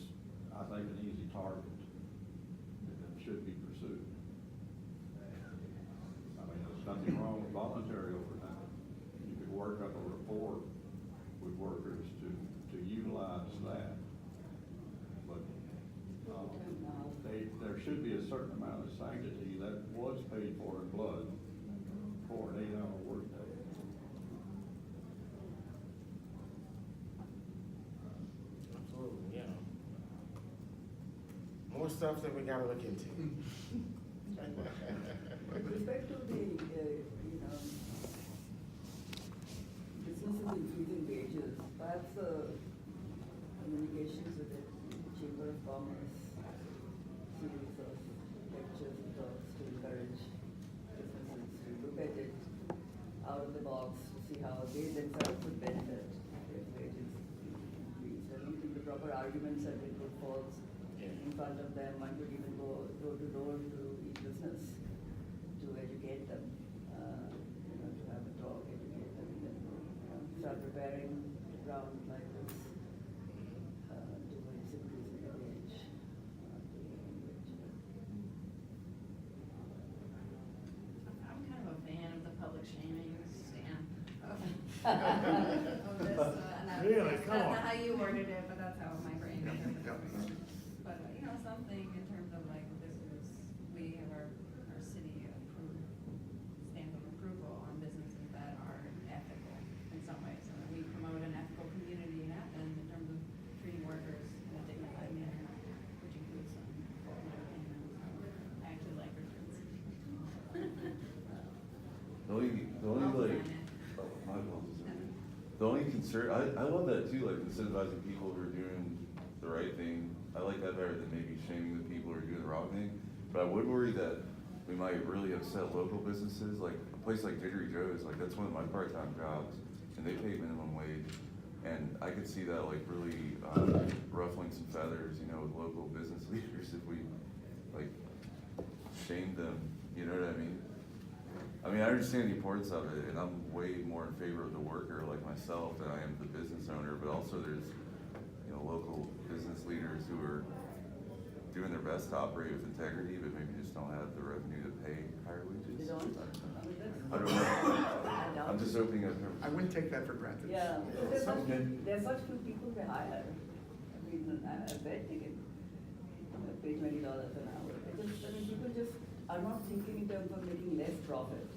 I think, an easy target that should be pursued. I mean, there's nothing wrong with voluntary overtime. You could work up a report with workers to utilize that. But there should be a certain amount of sanctity that was paid for in blood for an 8-hour workday. Absolutely, yeah. More stuff that we gotta look into. With respect to the, businesses increasing wages, perhaps communications with the Chamber of Commerce, series of lectures and talks to encourage businesses to look at it out of the box to see how they themselves would benefit if wages increase. I don't think the proper arguments have been put forth in front of them. One could even go door to door to each business to educate them, to have a talk, educate them, and then start preparing the ground like this towards increasing the wage. I'm kind of a fan of the public shaming stand of this. Really? Come That's on. not how you worded it, but that's how my brain interpreted Yeah. it. But, something in terms of like, we have our city approved, stamp of approval on businesses that are ethical in some ways. And we promote an ethical community in Athens in terms of treating workers in a dignified manner, which includes some, I actually like Girtz. The only concern, I love that too, like incentivizing people who are doing the right thing. I like that better than maybe shaming the people who are doing the wrong thing. But I would worry that we might really upset local businesses, like a place like Jittery Joe's, like that's one of my part-time jobs, and they pay minimum wage. could see that like really ruffling some feathers, you know, with local business leaders if we like shamed them, you know what I mean? I mean, I understand the importance of it, and I'm way more in favor of the worker like myself than I am the business owner, but also there's, you know, local business leaders who are doing their best to operate with integrity, but maybe just don't have the revenue to pay higher wages. They don't. I don't know. I'm just opening up. I wouldn't take that for granted. Yeah, because Okay. there's such few people they hire. I mean, I bet they can pay $20 an hour. I mean, people just are not thinking in terms of making less profit.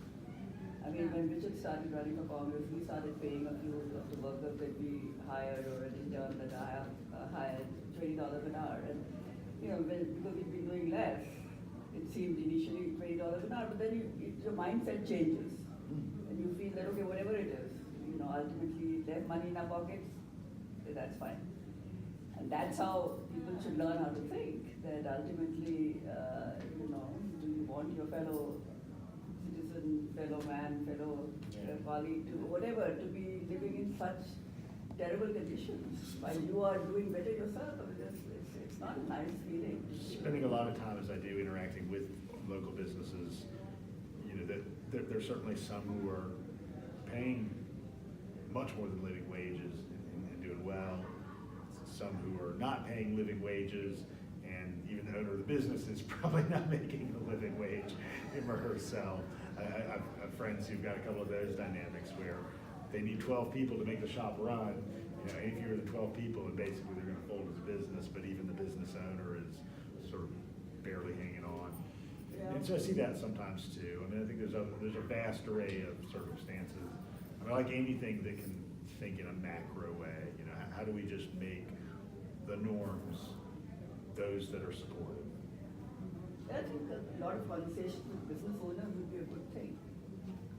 I mean, when Richard started running for Congress, we started paying a few of the workers that we hired or an intern that I hired $20 an hour. And, you know, because we've been doing less, it seemed initially $20 an hour, but then your mindset changes. And you feel that, okay, whatever it is, you know, ultimately less money in our pockets, that's fine. And that's how people should learn how to think, that ultimately, you know, do you want your fellow citizen, fellow man, fellow colleague, to whatever, to be living in such terrible conditions while you are doing better yourself? I mean, it's not a nice feeling. Spending a lot of time, as I do, interacting with local businesses, you know, that there's certainly some who are paying much more than living wages and doing well. Some who are not paying living wages, and even the owner of the business is probably not making a living wage him or herself. I've friends who've got a couple of those dynamics where they need 12 people to make the shop run. You know, if you're the 12 people, and basically they're going to fold as a business, but even the business owner is sort of barely hanging on. Yeah. And so I see that sometimes too. I mean, I think there's a vast array of circumstances. I mean, I like anything that can think in a macro way. You know, how do we just make the norms those that are supportive? I think a lot of conversations with business owners would be a good thing.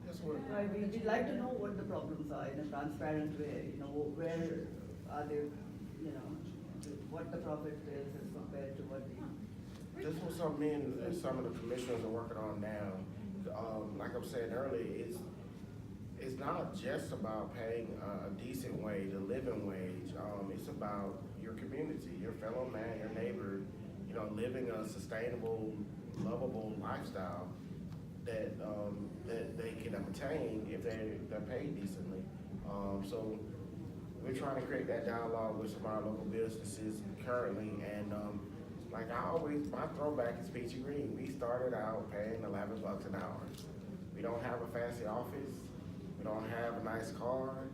That's what. Right, we'd like to know what the problems are in a transparent way, you know, where are they, you know, what the profit is as compared to what the. This was something and some of the commissioners are working on now. Like I'm saying earlier, it's not just about paying a decent wage, a living wage. It's about your community, your fellow man, your neighbor, you know, living a sustainable, lovable lifestyle that they can obtain if they're paid decently. So we're trying to create that dialogue with some of our local businesses currently, and like I always, my throwback is Peachy Green. We started out paying $11 an hour. We don't have a fancy office. We don't have a nice car.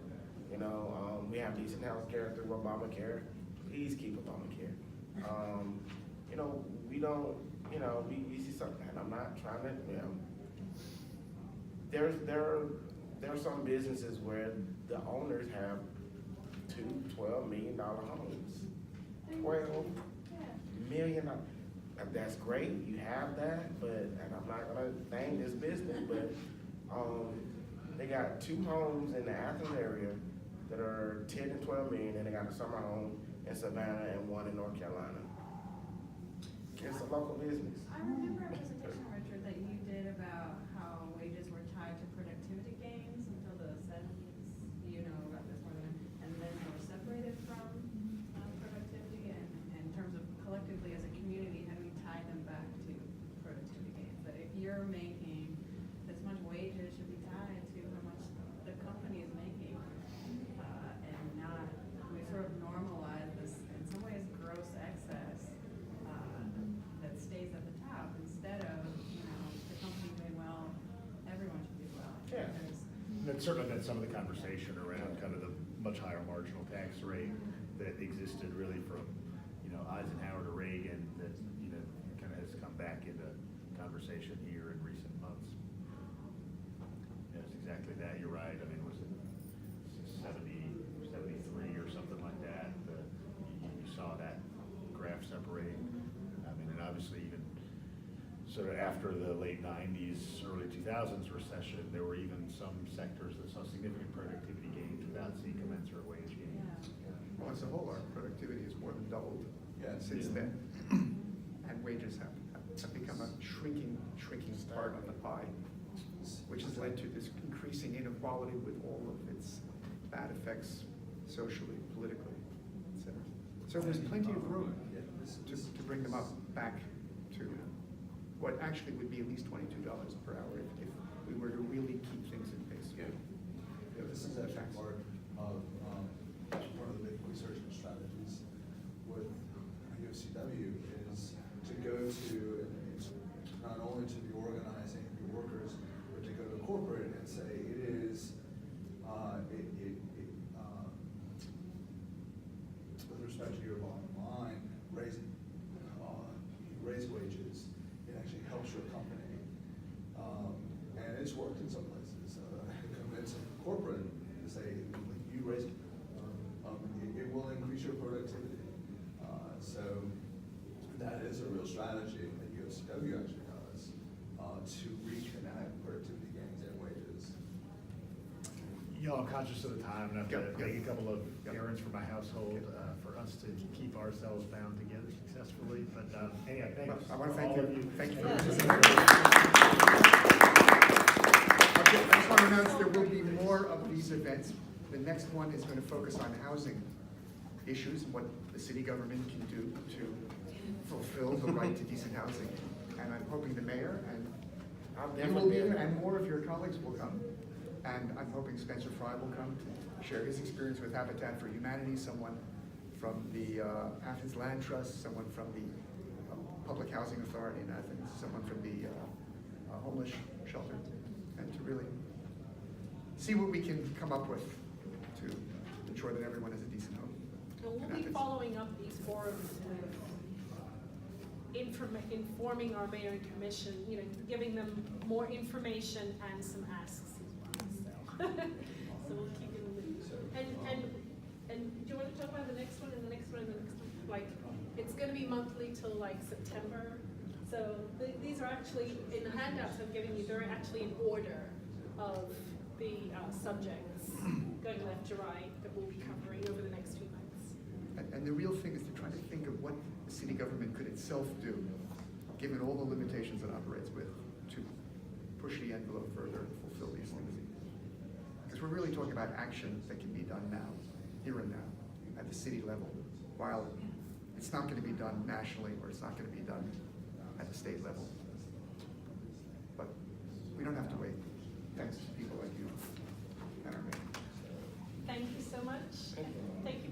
You know, we have decent health care through Obamacare. Please keep Obamacare. You know, we don't, you know, we see something, and I'm not trying to, you know, there are some businesses where the owners have $12 million homes. $12 million. That's great, you have that, but, and I'm not gonna name this business, but they got 2 homes in the Athens area that are 10 and 12 million, and they got a summer home in Savannah and one in North Carolina. It's a local business. I remember a presentation, Richard, that you did about how wages were tied to productivity gains until the 70s, you know, about this more than, and then they were separated from productivity, and in terms of collectively as a community, how do we tie them back to productivity gains? That if you're making this much wages should be tied to how much the company is making, and not, we sort of normalize this, in some ways, gross excess that stays at the top instead of, you know, the company doing well, everyone should do well. Yeah. Because That's certainly been some of the conversation around kind of the much higher marginal tax rate that existed really from, you know, Eisenhower to Reagan, that, you know, kind of has come back into conversation here in recent months. Yeah, it's exactly that, you're right. I mean, was it 70, 73 or something like that? You saw that graph separate. I mean, and obviously even sort of after the late 90s, early 2000s recession, there were even some sectors that saw significant productivity gains without seeing commensurate wage gains. Well, as a whole, our productivity has more than doubled since Yeah. then. And wages have become a shrinking part of the pie, which has led to this increasing inequality with all of its bad effects socially, politically, etc. So there's plenty of room to bring them up back to what actually would be at least $22 per hour if we were to really keep things in pace. Yeah. Yeah, this is actually part of, one of the big research strategies with UFCW is to go to, not only to the organizing your workers, but to go to corporate and say it is, with respect to your bottom line, raise wages, it actually helps your company. And it's worked in some places. Convincing corporate to say, you raise, it will increase your productivity. So that is a real strategy that UFCW actually does to reconnect productivity gains and wages. Y'all, I'm conscious of the time, and I've got to make a couple of errands for my household, for us to keep ourselves bound together successfully, but, anyhow, thanks. I want to for all thank of you. Thank you for Yeah. participating. Okay, I just want to announce there will be more of these events. The next one is going to focus on housing issues, and what the city government can do to fulfill the right to decent housing. And I'm hoping the mayor and you will be there, and more of your colleagues will come. And I'm hoping Spencer Fry will come to share his experience with Habitat for Humanity, someone from the Athens Land Trust, someone from the Public Housing Authority in Athens, someone from the homeless shelter, and to really see what we can come up with to ensure that everyone has a decent home. And in we'll be Athens. following up these forums with informing our mayor and commission, giving them more information and some asks as well, so. So we'll keep it in the loop. And do you want to talk about the next one and the next one and the next one? Like, it's gonna be monthly till like September. So these are actually, in the handouts I'm giving you, they're actually in order of the subjects, going left to right, that we'll be covering over the next few months. And the real thing is to try to think of what the city government could itself do, given all the limitations it operates with, to push the envelope further and fulfill these things. Because we're really talking about action that can be done now, here and now, at the city level, while it's not going to be done nationally, or it's not going to be done at the state level. But we don't have to wait, thanks to people like you and our mayor. Thank you so much. Thank you